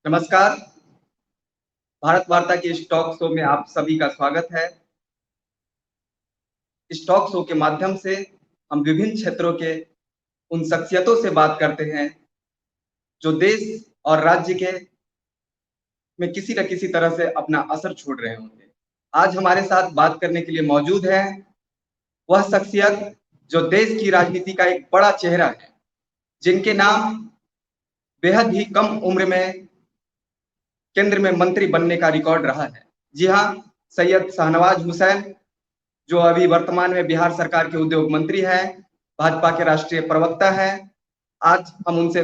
नमस्कार। भारत वार्ता के इस टॉक शो में आप सभी का स्वागत है। इस टॉक शो के माध्यम से हम विभिन्न क्षेत्रों के उन शख्सियतों से बात करते हैं जो देश और राज्य के में किसी न किसी तरह से अपना असर छोड़ रहे होंगे। आज हमारे साथ बात करने के लिए मौजूद है वह शख्सियत जो देश की राजनीति का एक बड़ा चेहरा है, जिनके नाम बेहद ही कम उम्र में केंद्र में मंत्री बनने का रिकॉर्ड रहा है। जी हाँ, सैयद शाहनवाज हुसैन, जो अभी वर्तमान में बिहार सरकार के उद्योग मंत्री हैं, भाजपा के राष्ट्रीय प्रवक्ता हैं। आज हम उनसे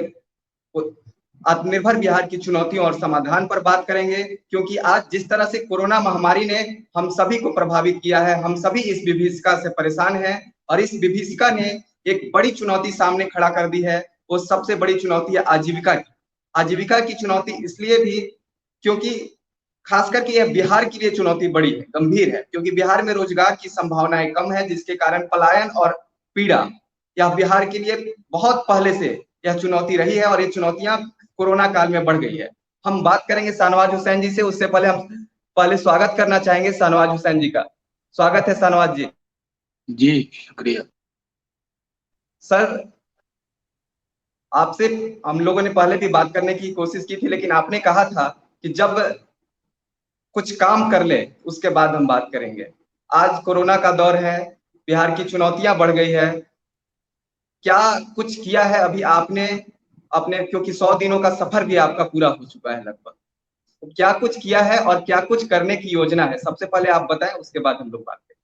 आत्मनिर्भर बिहार की चुनौतियों और समाधान पर बात करेंगे, क्योंकि आज जिस तरह से कोरोना महामारी ने हम सभी को प्रभावित किया है, हम सभी इस विभीषिका से परेशान हैं और इस विभीषिका ने एक बड़ी चुनौती सामने खड़ा कर दी है। वो सबसे बड़ी चुनौती है आजीविका की। आजीविका की चुनौती इसलिए भी क्योंकि खास करके यह बिहार के लिए चुनौती बड़ी है, गंभीर है, क्योंकि बिहार में रोजगार की संभावनाएं कम है, जिसके कारण पलायन और पीड़ा यह बिहार के लिए बहुत पहले से यह चुनौती रही है और ये चुनौतियां कोरोना काल में बढ़ गई है। हम बात करेंगे शाहनवाज हुसैन जी से। उससे पहले हम स्वागत करना चाहेंगे शाहनवाज हुसैन जी का। स्वागत है शाहनवाज जी। जी शुक्रिया सर, आपसे हम लोगों ने पहले भी बात करने की कोशिश की थी, लेकिन आपने कहा था कि जब कुछ काम कर ले उसके बाद हम बात करेंगे। आज कोरोना का दौर है, बिहार की चुनौतियां बढ़ गई है। क्या कुछ किया है अभी आपने अपने, क्योंकि 100 दिनों का सफर भी आपका पूरा हो चुका है लगभग, तो क्या कुछ किया है और क्या कुछ करने की योजना है? सबसे पहले आप बताएं, उसके बाद हम लोग बात करें।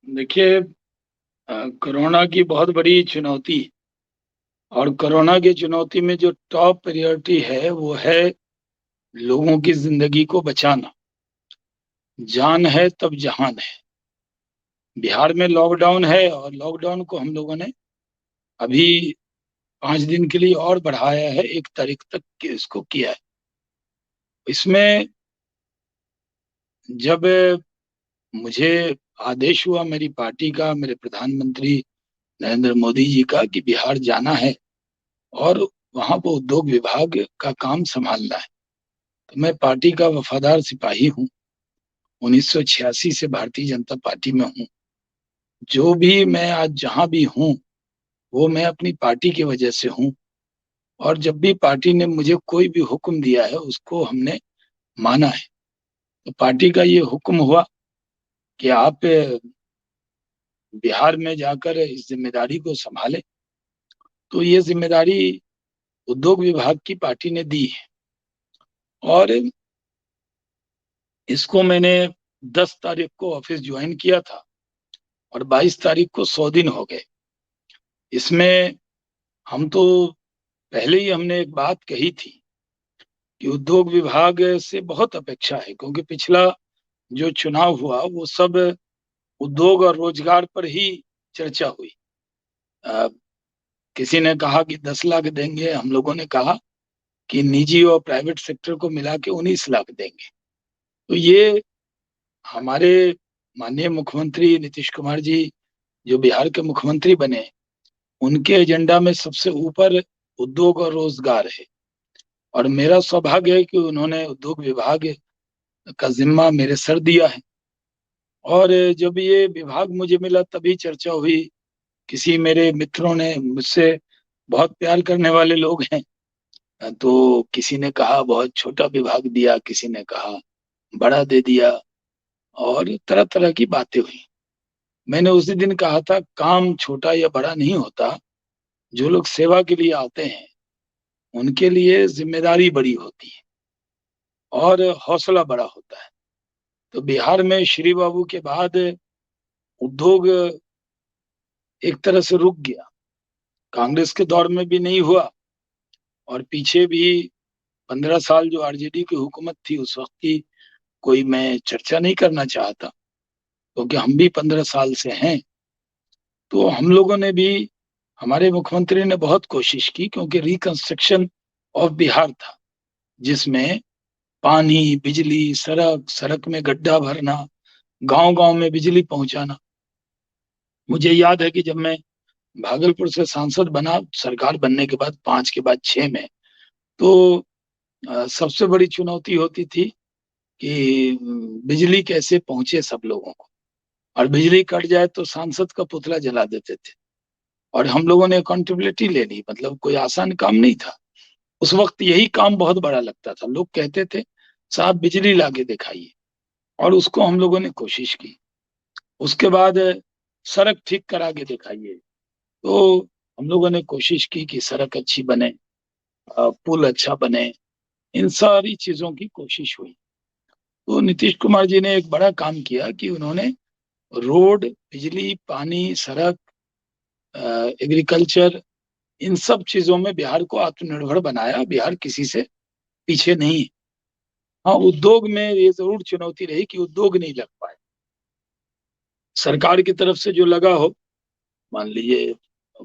देखिए, कोरोना की बहुत बड़ी चुनौती और कोरोना की चुनौती में जो टॉप प्रायोरिटी है वो है लोगों की जिंदगी को बचाना। जान है तब जहान है। बिहार में लॉकडाउन है और लॉकडाउन को हम लोगों ने अभी 5 दिन के लिए और बढ़ाया है, 1 तारीख तक इसको किया है। इसमें जब मुझे आदेश हुआ मेरी पार्टी का, मेरे प्रधानमंत्री नरेंद्र मोदी जी का, कि बिहार जाना है और वहां पर उद्योग विभाग का काम संभालना है, तो मैं पार्टी का वफादार सिपाही हूँ। 1986 से भारतीय जनता पार्टी में हूँ। जो भी मैं आज जहां भी हूँ वो मैं अपनी पार्टी की वजह से हूँ। और जब भी पार्टी ने मुझे कोई भी हुक्म दिया है उसको हमने माना है। तो पार्टी का ये हुक्म हुआ कि आप बिहार में जाकर इस जिम्मेदारी को संभालें, तो ये जिम्मेदारी उद्योग विभाग की पार्टी ने दी है। और इसको मैंने 10 तारीख को ऑफिस ज्वाइन किया था और 22 तारीख को 100 दिन हो गए। इसमें हम तो पहले ही हमने एक बात कही थी कि उद्योग विभाग से बहुत अपेक्षा है, क्योंकि पिछला जो चुनाव हुआ वो सब उद्योग और रोजगार पर ही चर्चा हुई। अ, किसी ने कहा कि 10 लाख देंगे, हम लोगों ने कहा कि निजी और प्राइवेट सेक्टर को मिला के 19 लाख देंगे। तो ये हमारे माननीय मुख्यमंत्री नीतीश कुमार जी जो बिहार के मुख्यमंत्री बने, उनके एजेंडा में सबसे ऊपर उद्योग और रोजगार है। और मेरा सौभाग्य है कि उन्होंने उद्योग विभाग का जिम्मा मेरे सर दिया है। और जब ये विभाग मुझे मिला तभी चर्चा हुई। किसी मेरे मित्रों ने, मुझसे बहुत प्यार करने वाले लोग हैं, तो किसी ने कहा बहुत छोटा विभाग दिया, किसी ने कहा बड़ा दे दिया, और तरह तरह की बातें हुई। मैंने उसी दिन कहा था काम छोटा या बड़ा नहीं होता, जो लोग सेवा के लिए आते हैं उनके लिए जिम्मेदारी बड़ी होती है और हौसला बड़ा होता है। तो बिहार में श्री बाबू के बाद उद्योग एक तरह से रुक गया। कांग्रेस के दौर में भी नहीं हुआ और पीछे भी 15 साल जो आरजेडी की हुकूमत थी उस वक्त की कोई मैं चर्चा नहीं करना चाहता, क्योंकि हम भी 15 साल से हैं। तो हम लोगों ने भी, हमारे मुख्यमंत्री ने बहुत कोशिश की, क्योंकि रिकंस्ट्रक्शन ऑफ बिहार था जिसमें पानी, बिजली, सड़क, सड़क में गड्ढा भरना, गांव गांव में बिजली पहुंचाना। मुझे याद है कि जब मैं भागलपुर से सांसद बना सरकार बनने के बाद 5 के बाद 6 में, तो सबसे बड़ी चुनौती होती थी कि बिजली कैसे पहुंचे सब लोगों को, और बिजली कट जाए तो सांसद का पुतला जला देते थे। और हम लोगों ने अकाउंटेबिलिटी ले ली, मतलब कोई आसान काम नहीं था। उस वक्त यही काम बहुत बड़ा लगता था, लोग कहते थे साहब बिजली लाके दिखाइए, और उसको हम लोगों ने कोशिश की। उसके बाद सड़क ठीक करा के दिखाइए, तो हम लोगों ने कोशिश की कि सड़क अच्छी बने, पुल अच्छा बने, इन सारी चीजों की कोशिश हुई। तो नीतीश कुमार जी ने एक बड़ा काम किया कि उन्होंने रोड, बिजली, पानी, सड़क, एग्रीकल्चर, इन सब चीजों में बिहार को आत्मनिर्भर बनाया। बिहार किसी से पीछे नहीं है। हाँ, उद्योग में ये जरूर चुनौती रही कि उद्योग नहीं लग पाए। सरकार की तरफ से जो लगा हो, मान लीजिए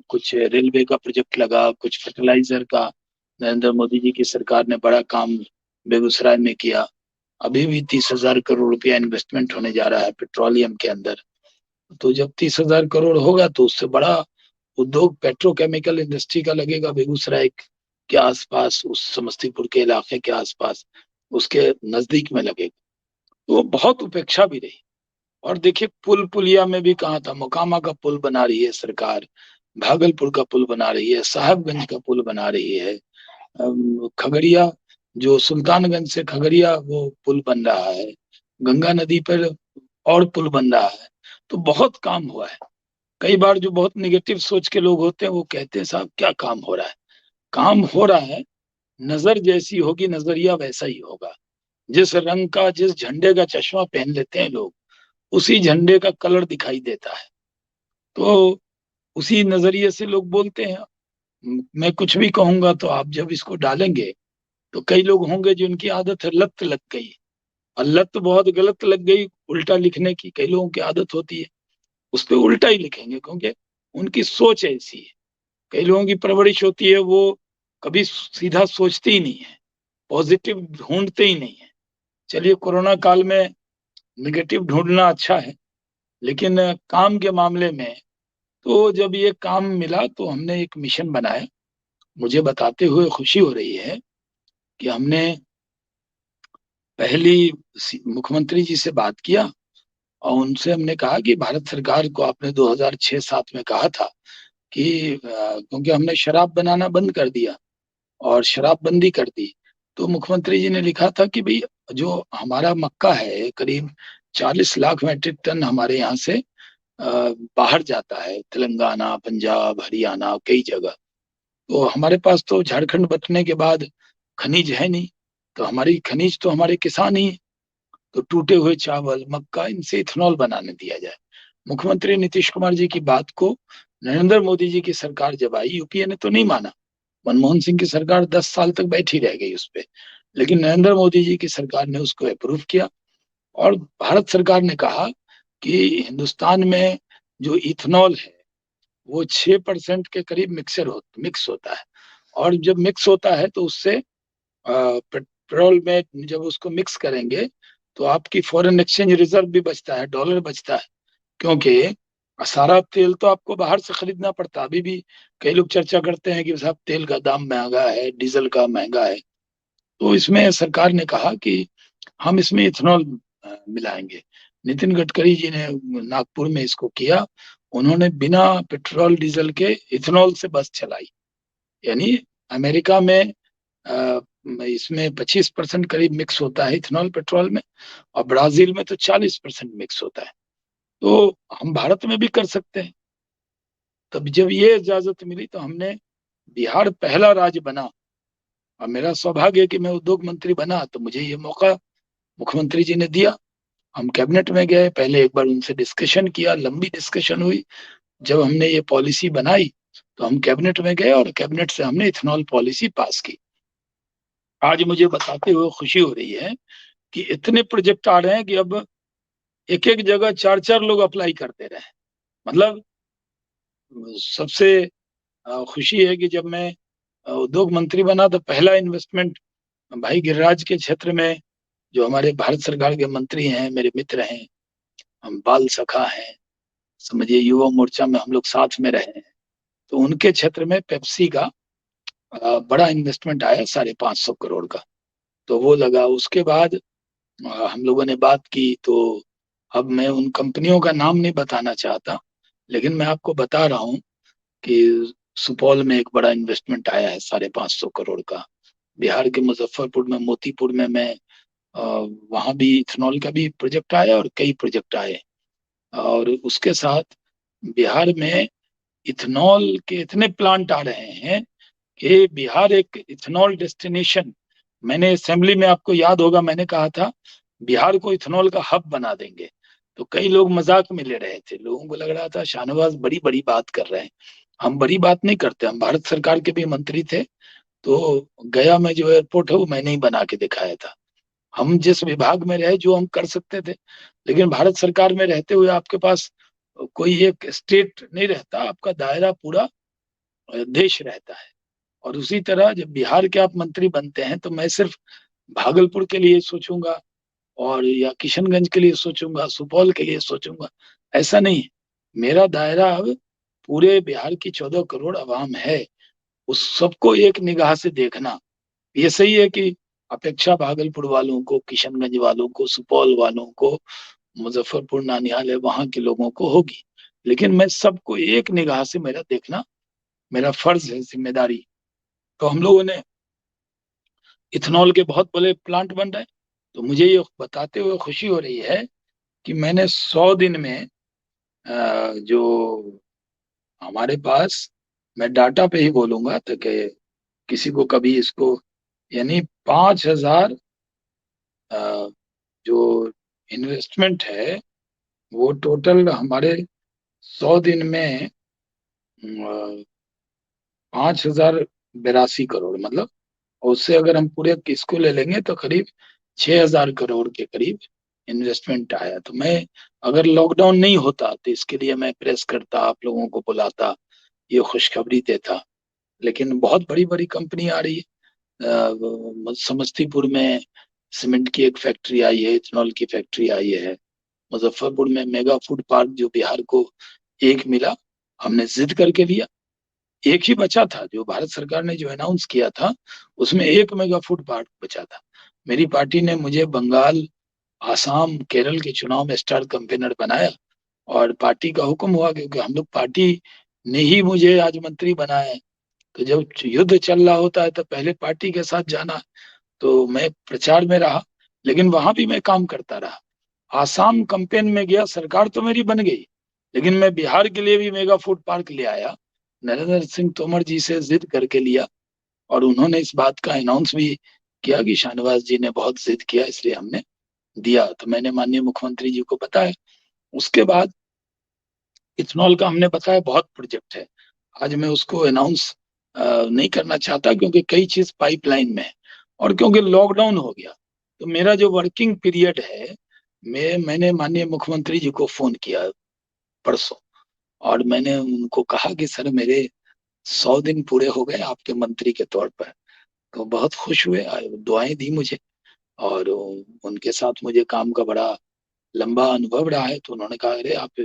कुछ रेलवे का प्रोजेक्ट लगा, कुछ फर्टिलाइजर का, नरेंद्र मोदी जी की सरकार ने बड़ा काम बेगूसराय में किया। अभी भी 30,000 करोड़ रुपया इन्वेस्टमेंट होने जा रहा है पेट्रोलियम के अंदर। तो जब 30,000 करोड़ होगा तो उससे बड़ा उद्योग पेट्रोकेमिकल इंडस्ट्री का लगेगा बेगूसराय के आसपास, उस समस्तीपुर के इलाके के आसपास, उसके नजदीक में लगेगा। तो बहुत उपेक्षा भी रही। और देखिए पुल पुलिया में भी कहा था, मोकामा का पुल बना रही है सरकार, भागलपुर का पुल बना रही है, साहबगंज का पुल बना रही है, खगड़िया, जो सुल्तानगंज से खगड़िया वो पुल बन रहा है, गंगा नदी पर और पुल बन रहा है। तो बहुत काम हुआ है। कई बार जो बहुत निगेटिव सोच के लोग होते हैं वो कहते हैं साहब क्या काम हो रहा है। काम हो रहा है, नजर जैसी होगी नजरिया वैसा ही होगा। जिस रंग का, जिस झंडे का चश्मा पहन लेते हैं लोग, उसी झंडे का कलर दिखाई देता है। तो उसी नजरिए से लोग बोलते हैं। मैं कुछ भी कहूंगा तो आप जब इसको डालेंगे तो कई लोग होंगे जिनकी आदत है, लत लग गई, और लत बहुत गलत लग गई उल्टा लिखने की, कई लोगों की आदत होती है उस पर उल्टा ही लिखेंगे, क्योंकि उनकी सोच ऐसी है। कई लोगों की परवरिश होती है, वो कभी सीधा सोचते ही नहीं है, पॉजिटिव ढूंढते ही नहीं है। चलिए कोरोना काल में निगेटिव ढूंढना अच्छा है, लेकिन काम के मामले में तो जब ये काम मिला तो हमने एक मिशन बनाया। मुझे बताते हुए खुशी हो रही है कि हमने पहली मुख्यमंत्री जी से बात किया, और उनसे हमने कहा कि भारत सरकार को आपने 2006-07 में कहा था कि क्योंकि हमने शराब बनाना बंद कर दिया और शराबबंदी कर दी, तो मुख्यमंत्री जी ने लिखा था कि भाई जो हमारा मक्का है करीब 40 लाख मीट्रिक टन हमारे यहाँ से बाहर जाता है, तेलंगाना, पंजाब, हरियाणा, कई जगह। तो हमारे पास तो झारखंड बंटने के बाद खनिज है नहीं, तो हमारी खनिज तो हमारे किसान ही है। तो टूटे हुए चावल, मक्का, इनसे इथेनॉल बनाने दिया जाए। मुख्यमंत्री नीतीश कुमार जी की बात को नरेंद्र मोदी जी की सरकार जब आई, यूपीए ने तो नहीं माना। मनमोहन सिंह की सरकार 10 साल तक बैठी रह गई उस पर, लेकिन नरेंद्र मोदी जी की सरकार ने उसको अप्रूव किया। और भारत सरकार ने कहा कि हिंदुस्तान में जो इथेनॉल है वो 6% के करीब मिक्स होता है। और जब मिक्स होता है तो उससे पेट्रोल में जब उसको मिक्स करेंगे तो आपकी फॉरेन एक्सचेंज रिजर्व भी बचता है, डॉलर बचता है। क्योंकि सारा तेल तो आपको बाहर से खरीदना पड़ता। अभी भी कई लोग चर्चा करते हैं कि साहब तेल का दाम महंगा है, डीजल का महंगा है। तो इसमें सरकार ने कहा कि हम इसमें इथेनॉल मिलाएंगे। नितिन गडकरी जी ने नागपुर में इसको किया। उन्होंने बिना पेट्रोल डीजल के इथेनॉल से बस चलाई। यानी अमेरिका में अ, इसमें 25% करीब मिक्स होता है इथेनॉल पेट्रोल में, और ब्राजील में तो 40% मिक्स होता है। तो हम भारत में भी कर सकते हैं। तब जब ये इजाजत मिली तो हमने, बिहार पहला राज्य बना, और मेरा सौभाग्य है कि मैं उद्योग मंत्री बना तो मुझे ये मौका मुख्यमंत्री जी ने दिया। हम कैबिनेट में गए, पहले एक बार उनसे डिस्कशन किया, लंबी डिस्कशन हुई। जब हमने ये पॉलिसी बनाई तो हम कैबिनेट में गए और कैबिनेट से हमने इथेनॉल पॉलिसी पास की। आज मुझे बताते हुए खुशी हो रही है कि इतने प्रोजेक्ट आ रहे हैं कि अब एक एक जगह 4-4 लोग अप्लाई करते रहे। मतलब सबसे खुशी है कि जब मैं उद्योग मंत्री बना तो पहला इन्वेस्टमेंट भाई गिरिराज के क्षेत्र में, जो हमारे भारत सरकार के मंत्री हैं, मेरे मित्र हैं, हम बाल सखा हैं, समझिए युवा मोर्चा में हम लोग साथ में रहे हैं। तो उनके क्षेत्र में पेप्सी का बड़ा इन्वेस्टमेंट आया 550 करोड़ का, तो वो लगा। उसके बाद हम लोगों ने बात की, तो अब मैं उन कंपनियों का नाम नहीं बताना चाहता, लेकिन मैं आपको बता रहा हूँ कि सुपौल में एक बड़ा इन्वेस्टमेंट आया है 550 करोड़ का। बिहार के मुजफ्फरपुर में, मोतीपुर में मैं वहां भी इथेनॉल का भी प्रोजेक्ट आया और कई प्रोजेक्ट आए। और उसके साथ बिहार में इथेनॉल के इतने प्लांट आ रहे हैं कि बिहार एक इथेनॉल डेस्टिनेशन, मैंने असेंबली में, आपको याद होगा, मैंने कहा था बिहार को इथेनॉल का हब बना देंगे। तो कई लोग मजाक में ले रहे थे, लोगों को लग रहा था शाहनवाज बड़ी बड़ी बात कर रहे हैं। हम बड़ी बात नहीं करते, हम भारत सरकार के भी मंत्री थे। तो गया में जो एयरपोर्ट है वो मैंने ही बना के दिखाया था। हम जिस विभाग में रहे जो हम कर सकते थे, लेकिन भारत सरकार में रहते हुए आपके पास कोई एक स्टेट नहीं रहता, आपका दायरा पूरा देश रहता है। और उसी तरह जब बिहार के आप मंत्री बनते हैं तो मैं सिर्फ भागलपुर के लिए सोचूंगा और या किशनगंज के लिए सोचूंगा, सुपौल के लिए सोचूंगा, ऐसा नहीं है। मेरा दायरा अब पूरे बिहार की 14 करोड़ आवाम है, उस सबको एक निगाह से देखना। ये सही है कि अपेक्षा भागलपुर वालों को, किशनगंज वालों को, सुपौल वालों को, मुजफ्फरपुर नानिहाल है वहां के लोगों को होगी, लेकिन मैं सबको एक निगाह से मेरा देखना मेरा फर्ज है, जिम्मेदारी। तो हम लोगों ने इथेनॉल के बहुत बड़े प्लांट बन रहे हैं। तो मुझे ये बताते हुए खुशी हो रही है कि मैंने 100 दिन में जो हमारे पास, मैं डाटा पे ही बोलूंगा ताकि किसी को कभी इसको, यानी 5,000 जो इन्वेस्टमेंट है वो टोटल हमारे 100 दिन में 5,082 करोड़, मतलब, और उससे अगर हम पूरे किसको ले लेंगे तो करीब 6,000 करोड़ के करीब इन्वेस्टमेंट आया। तो मैं, अगर लॉकडाउन नहीं होता तो इसके लिए मैं प्रेस करता, आप लोगों को बुलाता, ये खुशखबरी देता। लेकिन बहुत बड़ी बड़ी कंपनी आ रही है। समस्तीपुर में सीमेंट की एक फैक्ट्री आई है, इथेनॉल की फैक्ट्री आई है। मुजफ्फरपुर में मेगा फूड पार्क जो बिहार को एक मिला, हमने जिद करके लिया। एक ही बचा था जो भारत सरकार ने जो अनाउंस किया था, उसमें एक मेगा फूड पार्क बचा था। मेरी पार्टी ने मुझे बंगाल, आसाम, केरल के चुनाव में स्टार कैंपेनर बनाया और पार्टी का हुक्म हुआ, क्योंकि हम लोग, पार्टी ने ही मुझे आज मंत्री बनाया है। तो जब युद्ध चल रहा होता है तो पहले पार्टी के साथ जाना। तो मैं प्रचार में रहा, लेकिन वहां भी मैं काम करता रहा। आसाम कैंपेन में गया, सरकार तो मेरी बन गई, लेकिन मैं बिहार के लिए भी मेगा फूड पार्क ले आया। नरेंद्र सिंह तोमर जी से जिद करके लिया और उन्होंने इस बात का अनाउंस भी किया कि शाहनवाज जी ने बहुत जिद किया, इसलिए हमने दिया। तो मैंने माननीय मुख्यमंत्री जी को बताया। उसके बाद इथेनॉल का हमने बताया बहुत प्रोजेक्ट है। आज मैं उसको अनाउंस नहीं करना चाहता, क्योंकि कई चीज पाइपलाइन में है और क्योंकि लॉकडाउन हो गया। तो मेरा जो वर्किंग पीरियड है, मैंने माननीय मुख्यमंत्री जी को फोन किया परसों, और मैंने उनको कहा कि सर, मेरे 100 दिन पूरे हो गए आपके मंत्री के तौर पर। तो बहुत खुश हुए, दुआएं दी मुझे, और उनके साथ मुझे काम का बड़ा लंबा अनुभव रहा है। तो उन्होंने कहा, अरे आप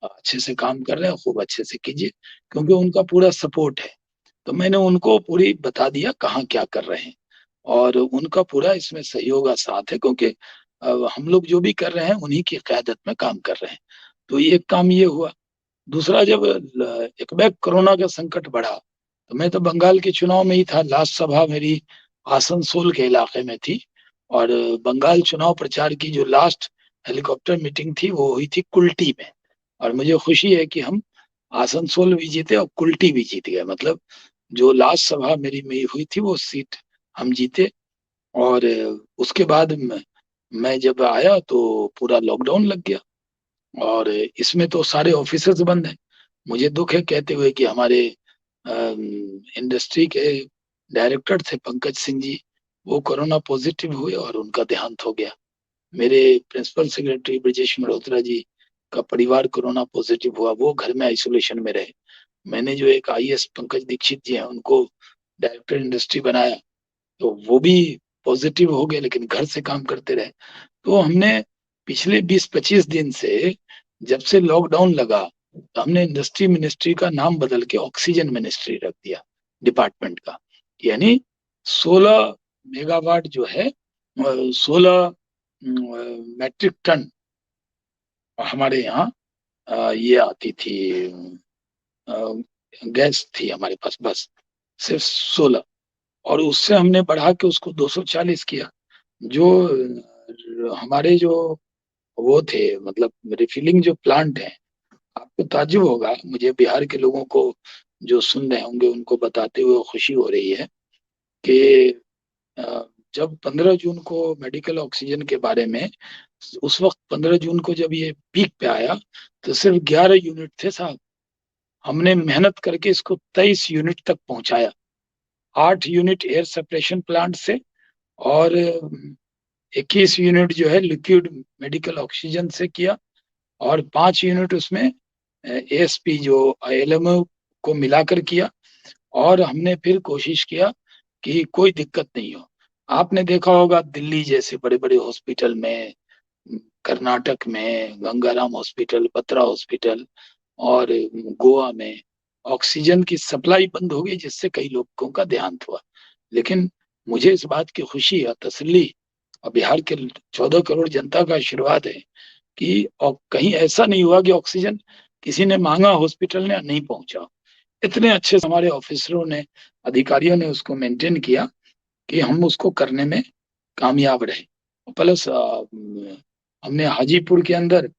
अच्छे से काम कर रहे हैं, खूब अच्छे से कीजिए, क्योंकि उनका पूरा सपोर्ट है। तो मैंने उनको पूरी बता दिया कहाँ क्या कर रहे हैं, और उनका पूरा इसमें सहयोग और साथ है, क्योंकि हम लोग जो भी कर रहे हैं उन्हीं की क़यादत में काम कर रहे हैं। तो ये एक काम ये हुआ। दूसरा, जब एक बैग कोरोना का संकट बढ़ा, तो मैं तो बंगाल के चुनाव में ही था। लास्ट सभा मेरी आसनसोल के इलाके में थी, और बंगाल चुनाव प्रचार की जो लास्ट हेलीकॉप्टर मीटिंग थी वो हुई थी कुल्टी में। और मुझे खुशी है कि हम आसनसोल भी जीते और कुल्टी भी जीत गए, मतलब जो लास्ट सभा मेरी में हुई थी वो सीट हम जीते। और उसके बाद मैं जब आया तो पूरा लॉकडाउन लग गया, और इसमें तो सारे ऑफिसेज बंद हैं। मुझे दुख है कहते हुए कि हमारे इंडस्ट्री के डायरेक्टर थे पंकज सिंह जी, वो कोरोना पॉजिटिव हुए और उनका देहांत हो गया। मेरे प्रिंसिपल सेक्रेटरी ब्रजेश मल्होत्रा जी का परिवार कोरोना पॉजिटिव हुआ, वो घर में आइसोलेशन में रहे। मैंने जो एक आईएएस पंकज दीक्षित जी हैं उनको डायरेक्टर इंडस्ट्री बनाया, तो वो भी पॉजिटिव हो गए, लेकिन घर से काम करते रहे। तो हमने पिछले 20-25 दिन से, जब से लॉकडाउन लगा, तो हमने इंडस्ट्री मिनिस्ट्री का नाम बदल के ऑक्सीजन मिनिस्ट्री रख दिया डिपार्टमेंट का। यानी 16 मेगावाट जो है, 16 मैट्रिक टन हमारे यहाँ ये आती थी, अ, गैस थी हमारे पास, बस सिर्फ 16। और उससे हमने बढ़ा के उसको 240 किया। जो हमारे जो वो थे, मतलब रिफिलिंग जो प्लांट है, आपको ताज्जुब होगा, मुझे बिहार के लोगों को जो सुन रहे होंगे उनको बताते हुए खुशी हो रही है कि अ, जब 15 जून को मेडिकल ऑक्सीजन के बारे में, उस वक्त 15 जून को जब ये पीक पे आया तो सिर्फ 11 यूनिट थे साहब। हमने मेहनत करके इसको 23 यूनिट तक पहुंचाया। 8 यूनिट एयर सेपरेशन प्लांट से, और 21 यूनिट जो है लिक्विड मेडिकल ऑक्सीजन से किया, और 5 यूनिट उसमें एएसपी जो एलएमओ को मिलाकर किया। और हमने फिर कोशिश किया कि कोई दिक्कत नहीं हो। आपने देखा होगा दिल्ली जैसे बड़े बड़े हॉस्पिटल में, कर्नाटक में गंगाराम हॉस्पिटल, बत्रा हॉस्पिटल, और गोवा में ऑक्सीजन की सप्लाई बंद हो गई, जिससे कई लोगों का देहांत हुआ। लेकिन मुझे इस बात की खुशी और तसल्ली, और बिहार के 14 करोड़ जनता का आशीर्वाद है कि और कहीं ऐसा नहीं हुआ कि ऑक्सीजन किसी ने मांगा, हॉस्पिटल ने नहीं पहुंचा। इतने अच्छे से हमारे ऑफिसरों ने, अधिकारियों ने उसको मेंटेन किया कि हम उसको करने में कामयाब रहे। प्लस हमने हाजीपुर के अंदर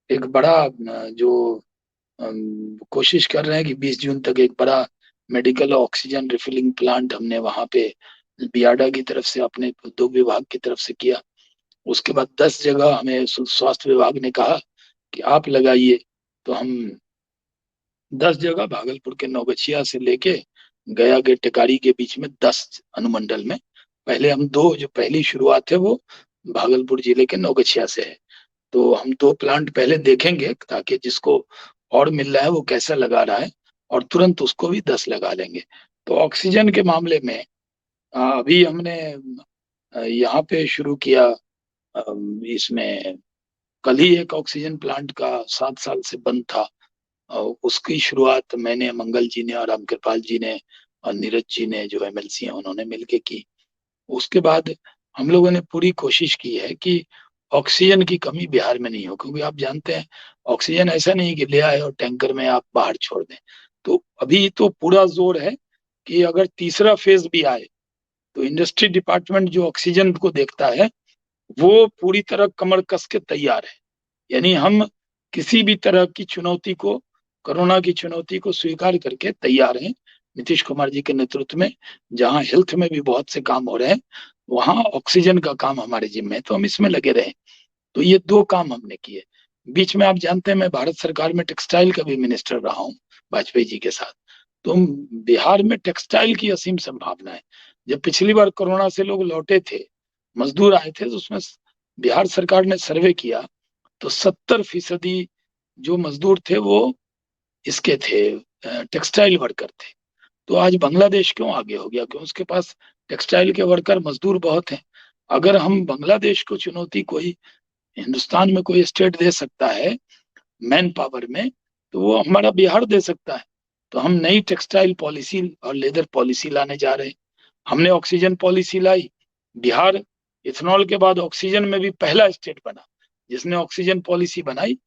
एक बड़ा जो कोशिश कर रहे हैं कि 20 जून तक एक बड़ा मेडिकल ऑक्सीजन रिफिलिंग प्लांट हमने वहां पे बियाडा की तरफ से, अपने उद्योग विभाग की तरफ से किया। उसके बाद 10 जगह हमें स्वास्थ्य विभाग ने कहा कि आप लगाइए। तो हम 10 जगह, भागलपुर के नौगछिया से लेके गया के टेकारी के बीच में 10 अनुमंडल में, पहले हम दो, जो पहली शुरुआत है वो भागलपुर जिले के नौगछिया से है। तो हम 2 प्लांट पहले देखेंगे, ताकि जिसको और मिल रहा है वो कैसा लगा रहा है, और तुरंत उसको भी 10 लगा लेंगे। तो ऑक्सीजन के मामले में अभी हमने यहाँ पे शुरू किया। इसमें कल ही एक ऑक्सीजन प्लांट का 7 साल से बंद था, उसकी शुरुआत मैंने, मंगल जी ने और रामकृपाल जी ने और नीरज जी ने जो एमएलसी हैं उन्होंने मिलके की। उसके बाद हम लोगों ने पूरी कोशिश की है कि ऑक्सीजन की कमी बिहार में नहीं हो, क्योंकि आप जानते हैं ऑक्सीजन ऐसा नहीं कि ले आए और टैंकर में आप बाहर छोड़ दें। तो अभी तो पूरा जोर है कि अगर तीसरा फेज भी आए तो इंडस्ट्री डिपार्टमेंट जो ऑक्सीजन को देखता है वो पूरी तरह कमर कस के तैयार है। यानी हम किसी भी तरह की चुनौती को, कोरोना की चुनौती को स्वीकार करके तैयार हैं। नीतीश कुमार जी के नेतृत्व में जहां हेल्थ में भी बहुत से काम हो रहे हैं, वहां ऑक्सीजन का काम हमारे जिम्मे है, तो हम इसमें लगे रहे। तो ये 2 काम हमने किए। बीच में आप जानते हैं मैं भारत सरकार में टेक्सटाइल का भी मिनिस्टर रहा हूँ वाजपेयी जी के साथ। तो बिहार में टेक्सटाइल की असीम संभावना है। जब पिछली बार कोरोना से लोग लौटे थे, मजदूर आए थे, तो उसमें बिहार सरकार ने सर्वे किया तो 70% जो मजदूर थे वो इसके थे, टेक्सटाइल वर्कर थे। तो आज बांग्लादेश क्यों आगे हो गया? क्यों? उसके पास टेक्सटाइल के वर्कर मजदूर बहुत हैं। अगर हम बांग्लादेश को चुनौती कोई हिंदुस्तान में कोई स्टेट दे सकता है मैन पावर में, तो वो हमारा बिहार दे सकता है। तो हम नई टेक्सटाइल पॉलिसी और लेदर पॉलिसी लाने जा रहे हैं। हमने ऑक्सीजन पॉलिसी लाई। बिहार इथेनॉल के बाद ऑक्सीजन में भी पहला स्टेट बना जिसने ऑक्सीजन पॉलिसी बनाई,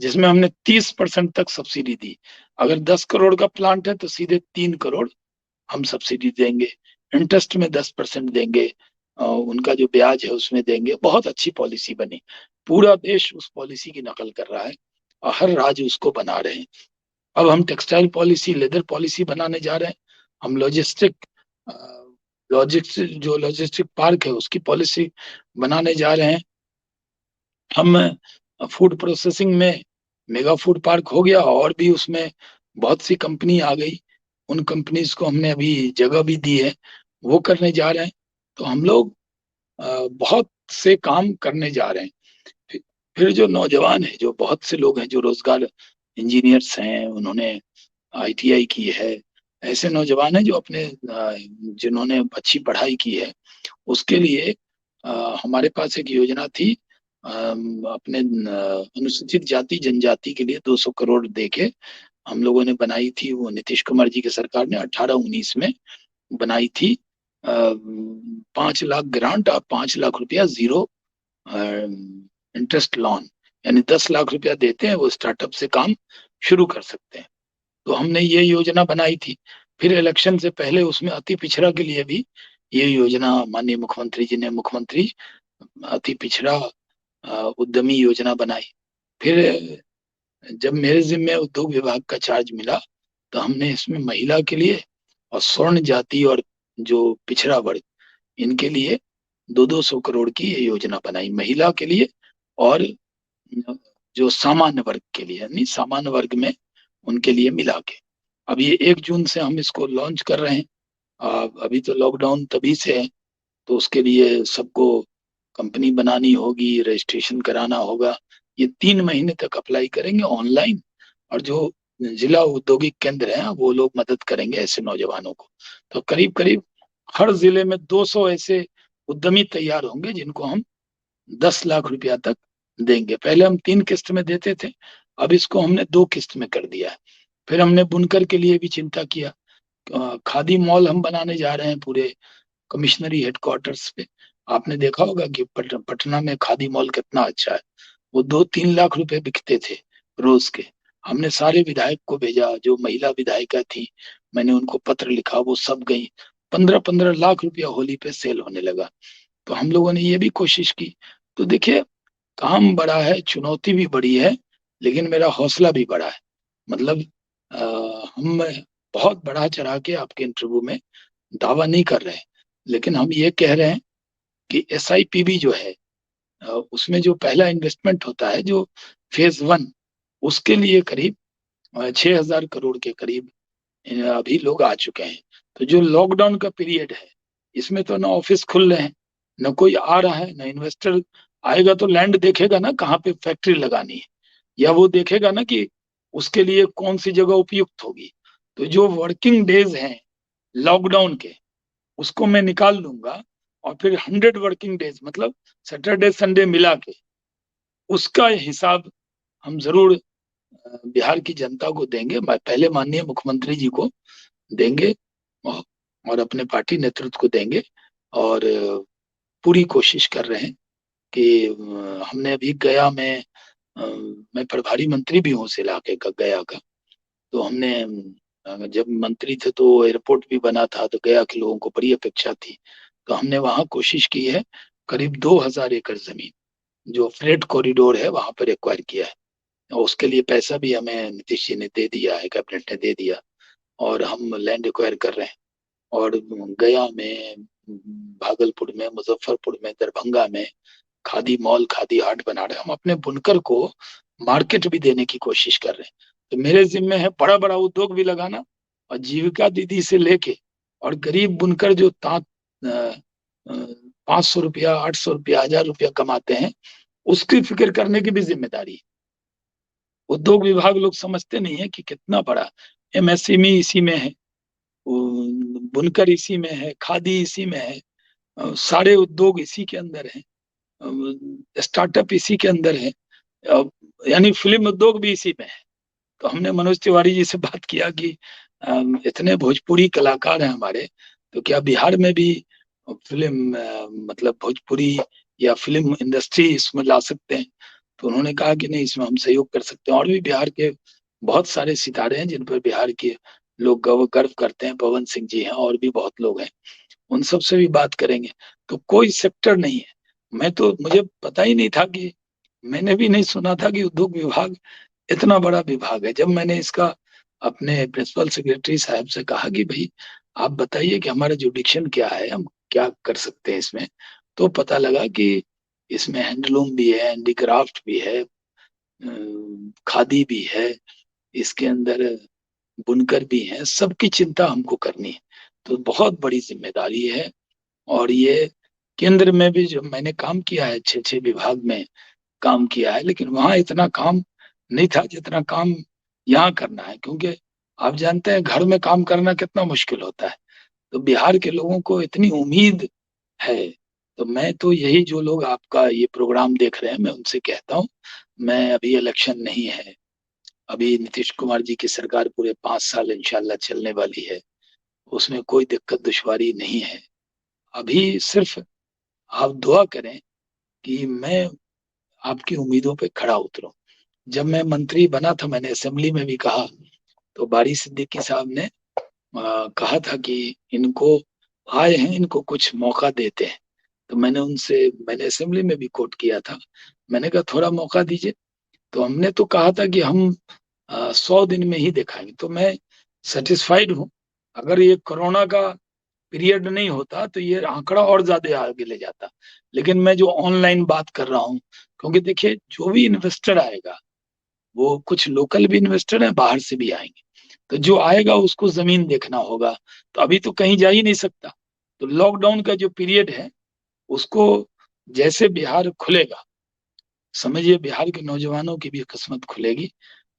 जिसमें हमने 30% तक सब्सिडी दी। अगर 10 करोड़ का प्लांट है तो सीधे 3 करोड़ हम सब्सिडी देंगे, इंटरेस्ट में 10% देंगे, उनका जो ब्याज है उसमें देंगे। बहुत अच्छी पॉलिसी बनी। पूरा देश उस पॉलिसी की नकल कर रहा है और हर राज्य उसको बना रहे हैं। अब हम टेक्सटाइल पॉलिसी, लेदर पॉलिसी बनाने जा रहे हैं। हम लॉजिस्टिक पार्क है उसकी पॉलिसी बनाने जा रहे हैं। हम फूड प्रोसेसिंग में मेगा फूड पार्क हो गया, और भी उसमें बहुत सी कंपनी आ गई। उन कंपनीज को हमने अभी जगह भी दी है, वो करने जा रहे हैं। तो हम लोग बहुत से काम करने जा रहे हैं। फिर जो नौजवान है, जो बहुत से लोग हैं जो रोजगार, इंजीनियर्स हैं, उन्होंने आईटीआई की है, ऐसे नौजवान हैं जो अपने जिन्होंने अच्छी पढ़ाई की है, उसके लिए हमारे पास एक योजना थी, अपने अनुसूचित जाति जनजाति के लिए 200 करोड़ देके हम लोगों ने बनाई थी। वो नीतीश कुमार जी की सरकार ने 18-19 में बनाई थी। 5 लाख ग्रांट और 5 लाख रुपया जीरो इंटरेस्ट लोन, यानी 10 लाख रुपया देते हैं, वो स्टार्टअप से काम शुरू कर सकते हैं। तो हमने ये योजना बनाई थी। फिर इलेक्शन से पहले उसमें अति पिछड़ा के लिए भी ये योजना माननीय मुख्यमंत्री जी ने मुख्यमंत्री अति पिछड़ा उद्यमी योजना बनाई। फिर जब मेरे जिम्मे उद्योग विभाग का चार्ज मिला तो हमने इसमें महिला के लिए और स्वर्ण जाति और जो पिछड़ा वर्ग इनके लिए 200 करोड़ की ये योजना बनाई, महिला के लिए और जो सामान्य वर्ग के लिए, यानी सामान्य वर्ग में उनके लिए मिला के। अब ये 1 जून से हम इसको लॉन्च कर रहे हैं। अभी तो लॉकडाउन तभी से है, तो उसके लिए सबको कंपनी बनानी होगी, रजिस्ट्रेशन कराना होगा। ये 3 महीने तक अप्लाई करेंगे ऑनलाइन, और जो जिला औद्योगिक केंद्र है वो लोग मदद करेंगे ऐसे नौजवानों को। तो करीब करीब हर जिले में 200 ऐसे उद्यमी तैयार होंगे जिनको हम 10 लाख रुपया तक देंगे। पहले हम 3 किस्त में देते थे, अब इसको हमने 2 किस्त में कर दिया है। फिर हमने बुनकर के लिए भी चिंता किया। खादी मॉल हम बनाने जा रहे हैं पूरे कमिश्नरी हेडक्वार्टर्स पे। आपने देखा होगा कि पटना में खादी मॉल कितना अच्छा है। वो 2-3 लाख रुपए बिकते थे रोज के। हमने सारे विधायक को भेजा, जो महिला विधायिका थी मैंने उनको पत्र लिखा, वो सब गई। 15-15 लाख रुपया होली पे सेल होने लगा। तो हम लोगों ने ये भी कोशिश की। तो देखिए, काम बड़ा है, चुनौती भी बड़ी है, लेकिन मेरा हौसला भी बड़ा है। मतलब हम बहुत बढ़ा चढ़ा के आपके इंटरव्यू में दावा नहीं कर रहे हैं, लेकिन हम ये कह रहे हैं कि SIPB जो है, उसमें जो पहला इन्वेस्टमेंट होता है, जो फेज 1, उसके लिए करीब 6,000 करोड़ के करीब अभी लोग आ चुके हैं। तो जो लॉकडाउन का पीरियड है, इसमें तो ना ऑफिस खुल रहे हैं, ना कोई आ रहा है, ना इन्वेस्टर आएगा। तो लैंड देखेगा ना कहाँ पे फैक्ट्री लगानी है, या वो देखेगा ना कि उसके लिए कौन सी जगह उपयुक्त होगी। तो जो वर्किंग डेज हैं लॉकडाउन के, उसको मैं निकाल लूंगा, और फिर 100 वर्किंग डेज, मतलब सैटरडे संडे मिला के उसका हिसाब हम जरूर बिहार की जनता को देंगे। पहले माननीय मुख्यमंत्री जी को देंगे और अपने पार्टी नेतृत्व को देंगे। और पूरी कोशिश कर रहे हैं कि हमने अभी गया में, मैं प्रभारी मंत्री भी हूँ उस इलाके का, गया का। तो हमने जब मंत्री थे तो एयरपोर्ट भी बना था, तो गया के लोगों को बड़ी अपेक्षा थी। तो हमने वहाँ कोशिश की है, करीब 2,000 एकड़ जमीन जो फ्रेट कॉरिडोर है वहां पर एक्वायर किया है। और उसके लिए पैसा भी हमें नीतीश जी ने दे दिया है, कैबिनेट ने दे दिया, और हम लैंड एक्वायर कर रहे हैं। और गया में, भागलपुर में, मुजफ्फरपुर में, दरभंगा में खादी मॉल, खादी हाट बना रहे हैं। हम अपने बुनकर को मार्केट भी देने की कोशिश कर रहे हैं। तो मेरे जिम्मे है बड़ा बड़ा उद्योग भी लगाना, और जीविका दीदी से लेके और गरीब बुनकर जो 500 रुपया, 800 रुपया, 1,000 रुपया कमाते हैं, उसकी फिक्र करने की भी जिम्मेदारी है। उद्योग विभाग लोग समझते नहीं है कि कितना बड़ा। MSME इसी में है, बुनकर इसी में है, खादी इसी में है, सारे उद्योग इसी के अंदर है, स्टार्टअप इसी के अंदर है, यानी फिल्म उद्योग भी इसी में है। तो हमने मनोज तिवारी जी से बात किया कि इतने भोजपुरी कलाकार हैं हमारे, तो क्या बिहार में भी फिल्म, मतलब भोजपुरी या फिल्म इंडस्ट्री इसमें ला सकते हैं। तो उन्होंने कहा कि नहीं, इसमें हम सहयोग कर सकते हैं। और भी बिहार के बहुत सारे सितारे हैं जिन पर बिहार के लोग गर्व करते हैं। पवन सिंह जी हैं, और भी बहुत लोग हैं, उन सब से भी बात करेंगे। तो कोई सेक्टर नहीं है, मुझे पता ही नहीं था कि, मैंने भी नहीं सुना था कि उद्योग विभाग इतना बड़ा विभाग है। जब मैंने इसका अपने प्रिंसिपल सेक्रेटरी साहब से कहा कि भाई आप बताइए कि हमारा जुडिक्शन क्या है, हम क्या कर सकते हैं इसमें, तो पता लगा कि इसमें हैंडलूम भी है, हैंडीक्राफ्ट भी है, खादी भी है, इसके अंदर बुनकर भी है, सबकी चिंता हमको करनी है। तो बहुत बड़ी जिम्मेदारी है। और ये केंद्र में भी जो मैंने काम किया है, 6-6 विभाग में काम किया है, लेकिन वहां इतना काम नहीं था जितना काम यहाँ करना है। क्योंकि आप जानते हैं घर में काम करना कितना मुश्किल होता है। तो बिहार के लोगों को इतनी उम्मीद है तो मैं तो यही, जो लोग आपका ये प्रोग्राम देख रहे हैं, मैं उनसे कहता हूँ, मैं अभी इलेक्शन नहीं है, अभी नीतीश कुमार जी की सरकार पूरे 5 साल इंशाल्लाह चलने वाली है, उसमें कोई दिक्कत दुश्वारी नहीं है। अभी सिर्फ आप दुआ करें कि मैं आपकी उम्मीदों पे खड़ा उतरूं। जब मैं मंत्री बना था, मैंने असेंबली में भी कहा, तो बारी सिद्दीकी साहब ने कहा था कि इनको आए हैं, इनको कुछ मौका देते हैं। तो मैंने असेंबली में भी कोट किया था, मैंने कहा थोड़ा मौका दीजिए। तो हमने तो कहा था कि हम 100 दिन में ही दिखाएंगे। तो मैं सेटिस्फाइड हूँ। अगर ये कोरोना का पीरियड नहीं होता तो ये आंकड़ा और ज्यादा आगे ले जाता। लेकिन मैं जो ऑनलाइन बात कर रहा हूँ, क्योंकि देखिए जो भी इन्वेस्टर आएगा, वो कुछ लोकल भी इन्वेस्टर है, बाहर से भी आएंगे, तो जो आएगा उसको जमीन देखना होगा। तो अभी तो कहीं जा ही नहीं सकता। तो लॉकडाउन का जो पीरियड है, उसको जैसे बिहार खुलेगा, समझिए बिहार के नौजवानों की भी किस्मत खुलेगी।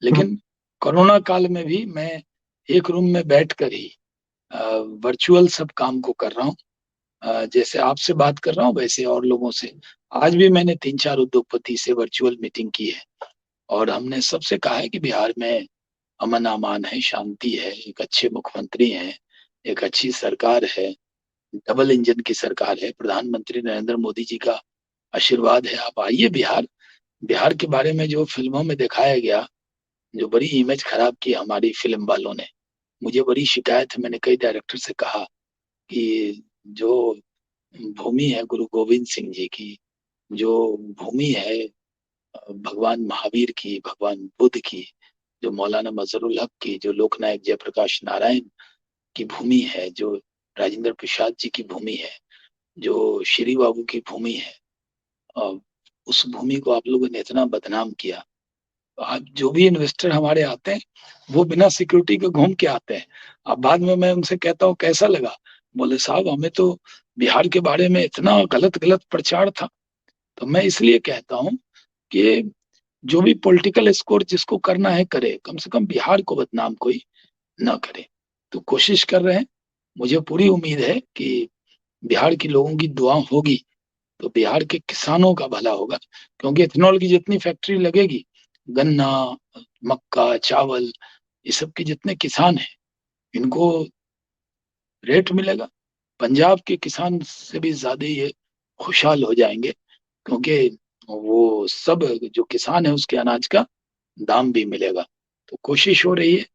लेकिन कोरोना काल में भी मैं एक रूम में बैठकर ही वर्चुअल सब काम को कर रहा हूँ। जैसे आपसे बात कर रहा हूँ, वैसे और लोगों से। आज भी मैंने 3-4 उद्योगपति से वर्चुअल मीटिंग की है, और हमने सबसे कहा है कि बिहार में अमन अमान है, शांति है, एक अच्छे मुख्यमंत्री हैं, एक अच्छी सरकार है, डबल इंजन की सरकार है, प्रधानमंत्री नरेंद्र मोदी जी का आशीर्वाद है। आप आइए बिहार। बिहार के बारे में जो फिल्मों में दिखाया गया, जो बड़ी इमेज खराब की हमारी फिल्म वालों ने, मुझे बड़ी शिकायत है। मैंने कई डायरेक्टर से कहा कि जो भूमि है गुरु गोविंद सिंह जी की, जो भूमि है भगवान महावीर की, भगवान बुद्ध की, जो मौलाना मजहरुल हक की, जो लोकनायक जयप्रकाश नारायण की भूमि है, जो राजेंद्र प्रसाद जी की भूमि है, जो श्री बाबू की भूमि है, उस भूमि को आप लोगों ने इतना बदनाम किया। आज जो भी इन्वेस्टर हमारे आते हैं, वो बिना सिक्योरिटी के घूम के आते हैं। अब बाद में मैं उनसे कहता हूँ कैसा लगा, बोले साहब हमें तो बिहार के बारे में इतना गलत गलत प्रचार था। तो मैं इसलिए कहता हूँ कि जो भी पॉलिटिकल स्कोर जिसको करना है करे, कम से कम बिहार को बदनाम कोई ना करे। तो कोशिश कर रहे हैं। मुझे पूरी उम्मीद है कि बिहार के लोगों की दुआ होगी तो बिहार के किसानों का भला होगा। क्योंकि इथेनॉल की जितनी फैक्ट्री लगेगी, गन्ना, मक्का, चावल, ये सब के जितने किसान हैं, इनको रेट मिलेगा। पंजाब के किसान से भी ज्यादा ये खुशहाल हो जाएंगे, क्योंकि वो सब जो किसान है उसके अनाज का दाम भी मिलेगा। तो कोशिश हो रही है,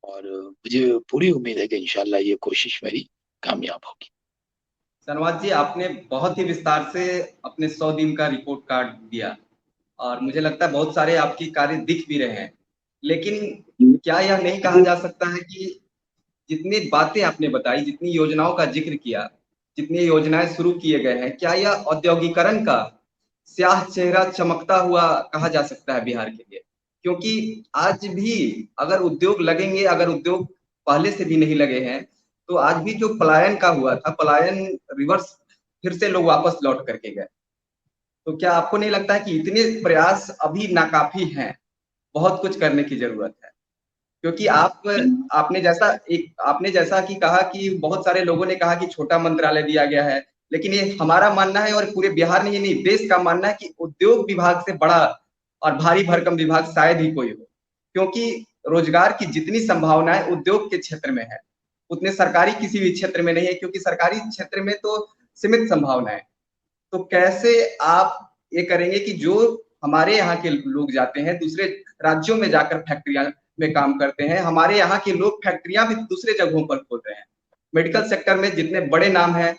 और मुझे पूरी उम्मीद है कि इंशाल्लाह ये कोशिश मेरी कामयाब होगी। शर्मा जी, आपने बहुत ही विस्तार से अपने 100 दिन का रिपोर्ट कार्ड दिया, और मुझे लगता है बहुत सारे आपकी कार्य दिख भी रहे हैं। लेकिन क्या यह नहीं कहा जा सकता है कि जितनी बातें आपने बताई, जितनी योजनाओं का जिक्र किया, जितनी योजनाएं शुरू किए गए हैं, क्या यह औद्योगिकरण का स्याह चेहरा चमकता हुआ कहा जा सकता है बिहार के लिए? क्योंकि आज भी अगर उद्योग लगेंगे, अगर उद्योग पहले से भी नहीं लगे हैं, तो आज भी जो पलायन का हुआ था, पलायन रिवर्स, फिर से लोग वापस लौट करके गए। तो क्या आपको नहीं लगता है कि इतने प्रयास अभी नाकाफी हैं, बहुत कुछ करने की जरूरत है? क्योंकि आपने जैसा कि कहा कि बहुत सारे लोगों ने कहा कि छोटा मंत्रालय दिया गया है, लेकिन ये हमारा मानना है और पूरे बिहार में, ये नहीं देश का मानना है, कि उद्योग विभाग से बड़ा और भारी भरकम विभाग शायद ही कोई हो। क्योंकि रोजगार की जितनी संभावनाएं उद्योग के क्षेत्र में है, उतने सरकारी किसी भी क्षेत्र में नहीं है, क्योंकि सरकारी क्षेत्र में तो सीमित संभावनाएं। तो कैसे आप ये करेंगे कि जो हमारे यहाँ के लोग जाते हैं दूसरे राज्यों में जाकर फैक्ट्रियां में काम करते हैं, हमारे यहाँ के लोग फैक्ट्रियां भी दूसरे जगहों पर खोल रहे हैं। मेडिकल सेक्टर में जितने बड़े नाम हैं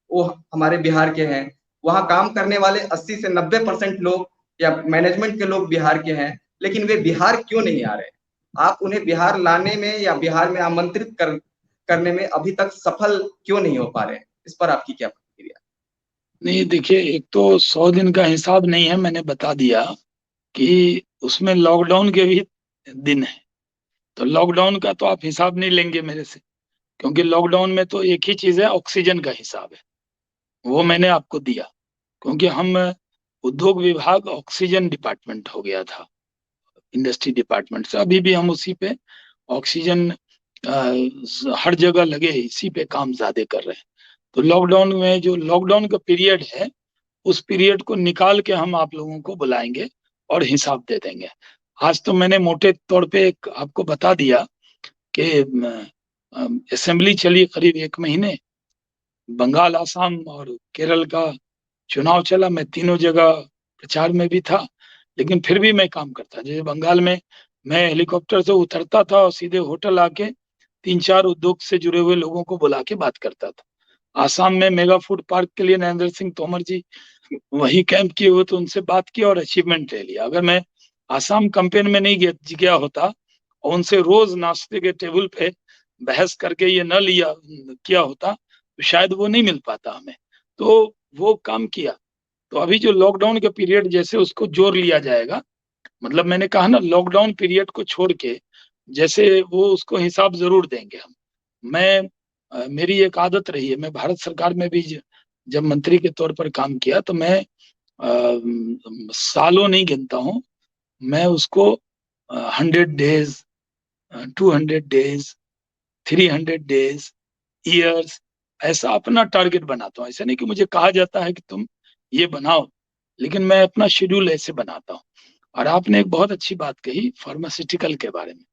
वो हमारे बिहार के हैं। वहां काम करने वाले 80 से 90% लोग या मैनेजमेंट के लोग बिहार के हैं, लेकिन वे बिहार क्यों नहीं आ रहे? आप उन्हें बिहार लाने में या बिहार में आमंत्रित करने में अभी तक सफल क्यों नहीं हो पा रहे? इस पर आपकी क्या प्रतिक्रिया? नहीं देखिए, एक तो 100 दिन का हिसाब नहीं है, मैंने बता दिया कि उसमें लॉकडाउन के भी दिन है। तो लॉकडाउन का तो आप हिसाब नहीं लेंगे मेरे से, क्योंकि लॉकडाउन में तो एक ही चीज है, ऑक्सीजन का हिसाब है, वो मैंने आपको दिया। क्योंकि हम उद्योग विभाग ऑक्सीजन डिपार्टमेंट हो गया था इंडस्ट्री डिपार्टमेंट से, अभी भी हम उसी पे ऑक्सीजन हर जगह लगे, इसी पे काम ज्यादा कर रहे हैं। तो लॉकडाउन में जो लॉकडाउन का पीरियड है उस पीरियड को निकाल के हम आप लोगों को बुलाएंगे और हिसाब दे देंगे। आज तो मैंने मोटे तौर पे एक आपको बता दिया कि असेंबली चली करीब 1 महीने, बंगाल, आसाम और केरल का चुनाव चला, मैं तीनों जगह प्रचार में भी था, लेकिन फिर भी मैं काम करता। जैसे बंगाल में मैं हेलीकॉप्टर से उतरता था और सीधे होटल आके 3-4 उद्योग से जुड़े हुए लोगों को बुला के बात करता था। आसाम में मेगा फूड पार्क के लिए नरेंद्र सिंह तोमर जी वही कैंप किए हुए, तो उनसे बात की और अचीवमेंट ले लिया। अगर मैं आसाम कैंपेन में नहीं गया होता और उनसे रोज नाश्ते के टेबल पे बहस करके ये न लिया किया होता तो शायद वो नहीं मिल पाता हमें। तो वो काम किया। तो अभी जो लॉकडाउन का पीरियड जैसे उसको जोड़ लिया जाएगा, मतलब मैंने कहा ना लॉकडाउन पीरियड को छोड़ के जैसे वो उसको हिसाब जरूर देंगे हम। मैं मेरी एक आदत रही है, मैं भारत सरकार में भी जब मंत्री के तौर पर काम किया तो मैं सालों नहीं गिनता हूँ, मैं उसको 100 डेज, 200 डेज, 300 डेज, ईयर्स, ऐसा अपना टारगेट बनाता हूँ। ऐसा नहीं कि मुझे कहा जाता है कि तुम ये बनाओ, लेकिन मैं अपना शेड्यूल ऐसे बनाता हूँ। और आपने एक बहुत अच्छी बात कही फार्मास्यूटिकल के बारे में,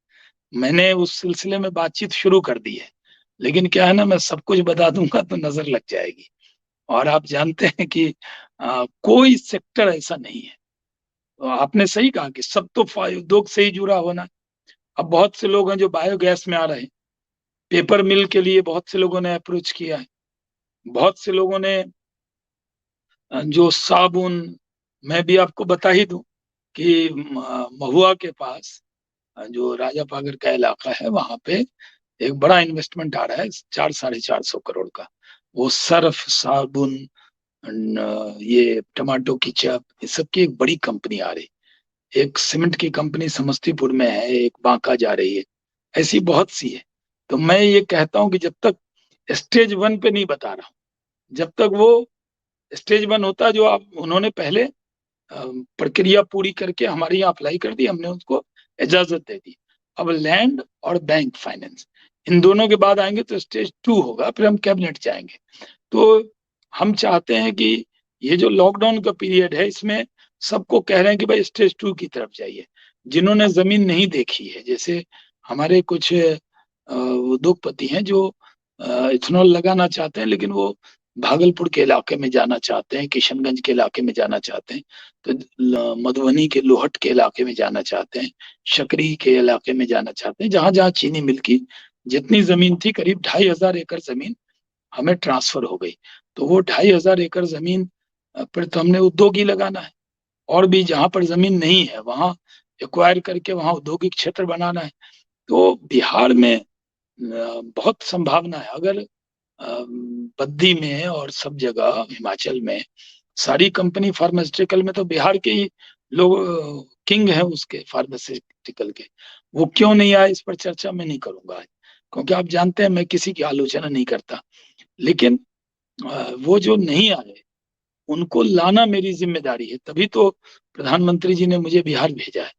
मैंने उस सिलसिले में बातचीत शुरू कर दी है, लेकिन क्या है ना, मैं सब कुछ बता दूंगा तो नजर लग जाएगी। और आप जानते हैं कि कोई सेक्टर ऐसा नहीं है। तो आपने सही कहा कि सब तो उद्योग से ही जुड़ा होना। अब बहुत से लोग हैं जो बायोगैस में आ रहे हैं, पेपर मिल के लिए बहुत से लोगों ने अप्रोच किया है, बहुत से लोगों ने जो साबुन, मैं भी आपको बता ही दूं कि महुआ के पास जो राजा पागर का इलाका है वहां पे एक बड़ा इन्वेस्टमेंट आ रहा है, 400-450 करोड़ का। वो सर्फ, साबुन, ये टमाटो केचप, ये सब की एक बड़ी कंपनी आ रही। एक सीमेंट की कंपनी समस्तीपुर में है, एक बांका जा रही है, ऐसी बहुत सी है। तो मैं ये कहता हूँ कि जब तक स्टेज 1 पे नहीं बता रहा हूँ, जब तक वो स्टेज 1 होता है जो आप उन्होंने पहले प्रक्रिया पूरी करके हमारे यहाँ अप्लाई कर दी, हमने उसको इजाजत दे दी। अब लैंड और बैंक फाइनेंस इन दोनों के बाद आएंगे तो स्टेज 2 होगा, फिर हम कैबिनेट जाएंगे। तो हम चाहते हैं कि ये जो लॉकडाउन का पीरियड है इसमें सबको कह रहे हैं कि भाई स्टेज 2 की तरफ जाइए। जिन्होंने जमीन नहीं देखी है, जैसे हमारे कुछ उद्योगपति हैं जो इथेनॉल लगाना चाहते हैं, लेकिन वो भागलपुर के इलाके में जाना चाहते हैं, किशनगंज के इलाके में जाना चाहते हैं, तो मधुबनी के लोहट के इलाके में जाना चाहते हैं, शकरी के इलाके में जाना चाहते हैं, जहां जहां चीनी मिल की जितनी जमीन थी, करीब 2,500 एकड़ जमीन हमें ट्रांसफर हो गई। तो वो 2,500 एकड़ जमीन पर तो हमने उद्योग ही लगाना है। और भी जहां पर जमीन नहीं है वहां एक्वायर करके वहां औद्योगिक क्षेत्र बनाना है। तो बिहार में बहुत संभावना है। अगर बद्दी में और सब जगह हिमाचल में सारी कंपनी फार्मास्यूटिकल में, तो बिहार के ही लोग किंग हैं उसके फार्मास्यूटिकल के, वो क्यों नहीं आए इस पर चर्चा मैं नहीं करूंगा आज, क्योंकि आप जानते हैं मैं किसी की आलोचना नहीं करता। लेकिन वो जो नहीं आए उनको लाना मेरी जिम्मेदारी है। तभी तो प्रधानमंत्री जी ने मुझे बिहार भेजा है,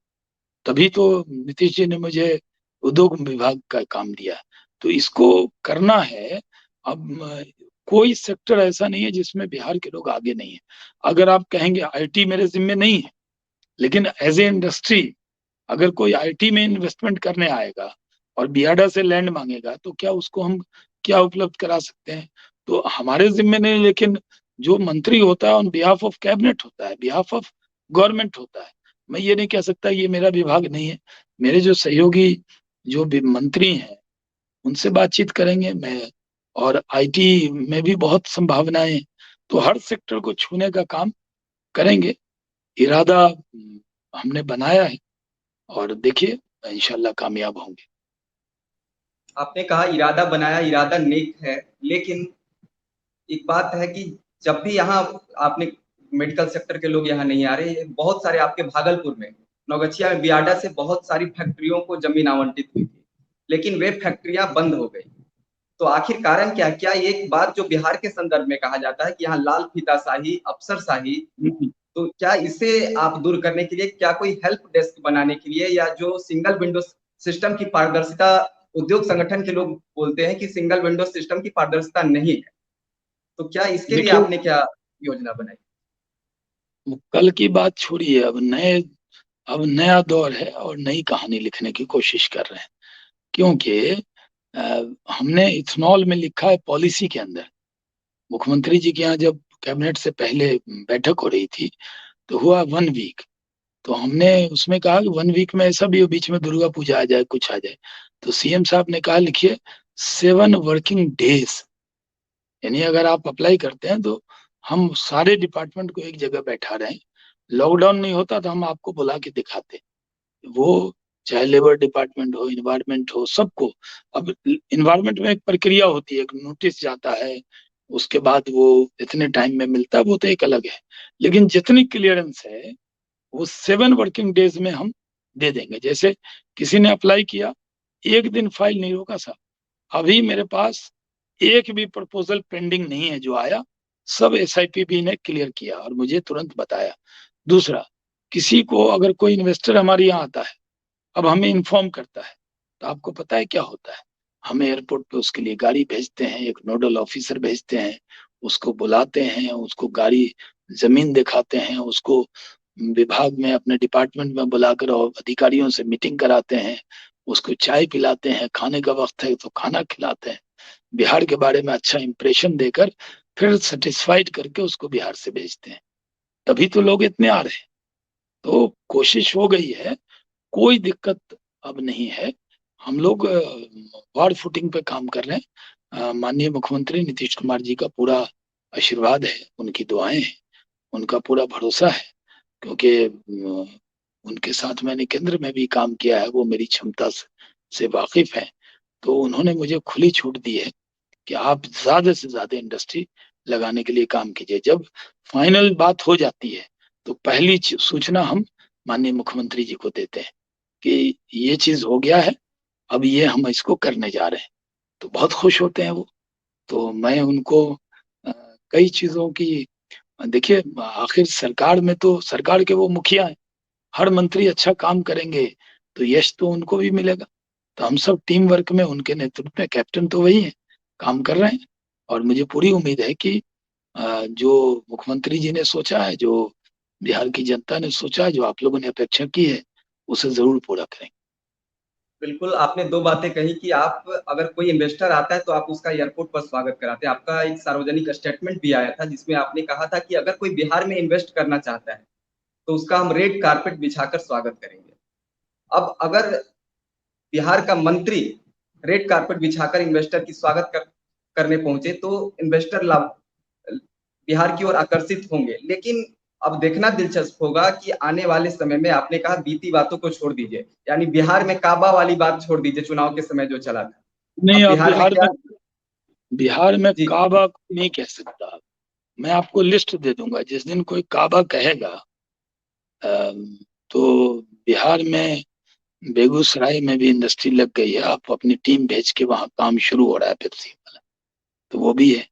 तभी तो नीतीश जी ने मुझे उद्योग विभाग का काम दिया। तो इसको करना है। अब कोई सेक्टर ऐसा नहीं है जिसमें बिहार के लोग आगे नहीं है। अगर आप कहेंगे आईटी मेरे जिम्मे नहीं है, लेकिन एज ए इंडस्ट्री अगर कोई आईटी में इन्वेस्टमेंट करने आएगा और बियाडा से लैंड मांगेगा तो क्या उसको हम क्या उपलब्ध करा सकते हैं? तो हमारे जिम्मे नहीं, लेकिन जो मंत्री होता है ऑन बिहाफ ऑफ कैबिनेट होता है, बिहाफ ऑफ गवर्नमेंट होता है। मैं ये नहीं कह सकता ये मेरा विभाग नहीं है। मेरे जो सहयोगी जो भी मंत्री हैं उनसे बातचीत करेंगे मैं। और आईटी में भी बहुत संभावनाएं हैं। तो हर सेक्टर को छूने का काम करेंगे, इरादा हमने बनाया है, और देखिए इंशाल्लाह कामयाब होंगे। आपने कहा इरादा बनाया, इरादा नेक है, लेकिन एक बात है कि जब भी यहाँ आपने मेडिकल सेक्टर के लोग यहाँ नहीं आ रहे, बहुत सारे आपके भागलपुर में नौगछिया में बियाडा से बहुत सारी फैक्ट्रियों को जमीन आवंटित हुई थी, लेकिन वे फैक्ट्रियां बंद हो गई। तो आखिर कारण क्या? क्या एक बात जो बिहार के संदर्भ में कहा जाता है कि यहाँ लाल फीताशाही, अफसरशाही, तो क्या इसे आप दूर करने के लिए क्या कोई हेल्प डेस्क बनाने के लिए, या जो सिंगल विंडो सिस्टम की पारदर्शिता, उद्योग संगठन के लोग बोलते हैं कि सिंगल विंडो सिस्टम की पारदर्शिता नहीं है, तो क्या इसके लिए देखिए, आपने क्या योजना बनाई? कल की बात छोड़िए, अब नया दौर है और नई कहानी लिखने की कोशिश कर रहे हैं। क्योंकि अ, हमने इथेनॉल में लिखा है पॉलिसी के अंदर। मुख्यमंत्री जी के यहाँ जब कैबिनेट से पहले बैठक हो रही थी तो हुआ 1 वीक। तो हमने उसमें कहा कि 1 वीक में ऐसा भी हो बीच में दुर्गा पूजा आ जाए, कुछ आ जाए। तो सीएम साहब ने कहा लिखिए 7 वर्किंग डेज। यानी अगर आप अप्लाई करते हैं तो हम सारे डिपार्टमेंट को एक जगह बैठा रहे हैं। लॉकडाउन नहीं होता तो हम आपको बुला के दिखाते, वो चाहे लेबर डिपार्टमेंट हो, इन्वायरमेंट हो, सबको। अब इन्वायरमेंट में एक प्रक्रिया होती है, एक नोटिस जाता है, उसके बाद वो इतने टाइम में मिलता है, वो तो एक अलग है। लेकिन जितनी क्लियरेंस है वो 7 वर्किंग डेज में हम दे देंगे। जैसे किसी ने अप्लाई किया, एक दिन फाइल नहीं रोका साहब। अभी मेरे पास एक भी प्रपोजल पेंडिंग नहीं है जो आया, सब एसआईपीबी ने क्लियर किया और मुझे तुरंत बताया। दूसरा, किसी को अगर कोई इन्वेस्टर हमारे यहाँ आता है, अब हमें इन्फॉर्म करता है, तो आपको पता है क्या होता है? हम एयरपोर्ट पे उसके लिए गाड़ी भेजते हैं, एक नोडल ऑफिसर भेजते हैं, उसको बुलाते हैं, उसको गाड़ी जमीन दिखाते हैं, उसको विभाग में अपने डिपार्टमेंट में बुलाकर और अधिकारियों से मीटिंग कराते हैं, उसको चाय पिलाते हैं, खाने का वक्त है तो खाना खिलाते हैं, बिहार के बारे में अच्छा इंप्रेशन देकर फिर सेटिस्फाइड करके उसको बिहार से भेजते हैं। तभी तो लोग इतने आ रहे हैं। तो कोशिश हो गई है, कोई दिक्कत अब नहीं है। हम लोग वार्ड फुटिंग पे काम कर रहे हैं। माननीय मुख्यमंत्री नीतीश कुमार जी का पूरा आशीर्वाद है, उनकी दुआएं हैं, उनका पूरा भरोसा है। क्योंकि उनके साथ मैंने केंद्र में भी काम किया है, वो मेरी क्षमता से वाकिफ है। तो उन्होंने मुझे खुली छूट दी है कि आप ज्यादा से ज्यादा इंडस्ट्री लगाने के लिए काम कीजिए। जब फाइनल बात हो जाती है तो पहली सूचना हम माननीय मुख्यमंत्री जी को देते हैं कि ये चीज हो गया है, अब ये हम इसको करने जा रहे हैं। तो बहुत खुश होते हैं वो। तो मैं उनको अ, कई चीजों की, देखिए आखिर सरकार में तो सरकार के वो मुखिया हैं, हर मंत्री अच्छा काम करेंगे तो यश तो उनको भी मिलेगा। तो हम सब टीम वर्क में उनके नेतृत्व में, कैप्टन तो वही है, काम कर रहे हैं। और मुझे पूरी उम्मीद है कि जो मुख्यमंत्री जी ने सोचा है, जो बिहार की जनता ने सोचा है, जो आप लोगों ने अपेक्षा की है, उसे जरूर पूरा करेंगे। बिल्कुल, आपने 2 बातें कही कि आप अगर कोई इन्वेस्टर आता है तो आप उसका एयरपोर्ट पर स्वागत कराते हैं। आपका एक सार्वजनिक स्टेटमेंट भी आया था जिसमें आपने कहा था कि अगर कोई बिहार में इन्वेस्ट करना चाहता है, तो उसका हम रेड कारपेट बिछाकर स्वागत करेंगे। अब अगर बिहार का मंत्री रेड कारपेट बिछाकर इन्वेस्टर की स्वागत करने पहुंचे तो इन्वेस्टर लाभ बिहार की ओर आकर्षित होंगे। लेकिन अब देखना दिलचस्प होगा कि आने वाले समय में, आपने कहा बीती बातों को छोड़ दीजिए, यानी बिहार में काबा वाली बात छोड़ दीजिए, चुनाव के समय जो चला था। नहीं, अब आप बिहार में क्या? बिहार में जी, काबा नहीं कह सकता। मैं आपको लिस्ट दे दूंगा, जिस दिन कोई काबा कहेगा तो बिहार में बेगूसराय में भी इंडस्ट्री लग गई है, आप अपनी टीम भेज के वहां काम शुरू हो रहा है पेप्सी वाला, तो वो भी है।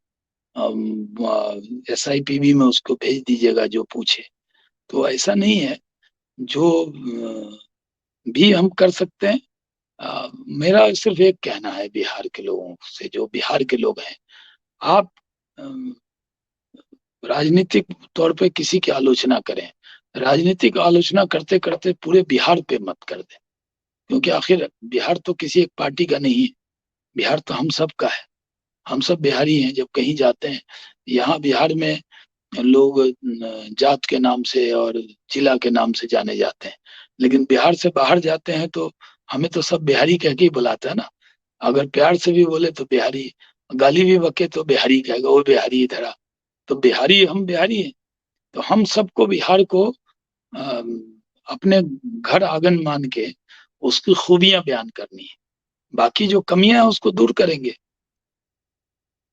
एसआईपीबी में उसको भेज दीजिएगा जो पूछे। तो ऐसा नहीं है, जो भी हम कर सकते हैं। मेरा सिर्फ एक कहना है बिहार के लोगों से, जो बिहार के लोग हैं, आप अम, राजनीतिक तौर पे किसी की आलोचना करें, राजनीतिक आलोचना करते करते पूरे बिहार पे मत कर दें। क्योंकि आखिर बिहार तो किसी एक पार्टी का नहीं है, बिहार तो हम सब का है। हम सब बिहारी हैं। जब कहीं जाते हैं, यहाँ बिहार में लोग जात के नाम से और जिला के नाम से जाने जाते हैं, लेकिन बिहार से बाहर जाते हैं तो हमें तो सब बिहारी कह के ही बुलाता है ना। अगर प्यार से भी बोले तो बिहारी, गाली भी बके तो बिहारी कहेगा, वो बिहारी इधर आ। तो बिहारी, हम बिहारी हैं। तो हम सबको, बिहार को अम, अपने घर आंगन मान के उसकी खूबियां बयान करनी है, बाकी जो कमियां हैं उसको दूर करेंगे।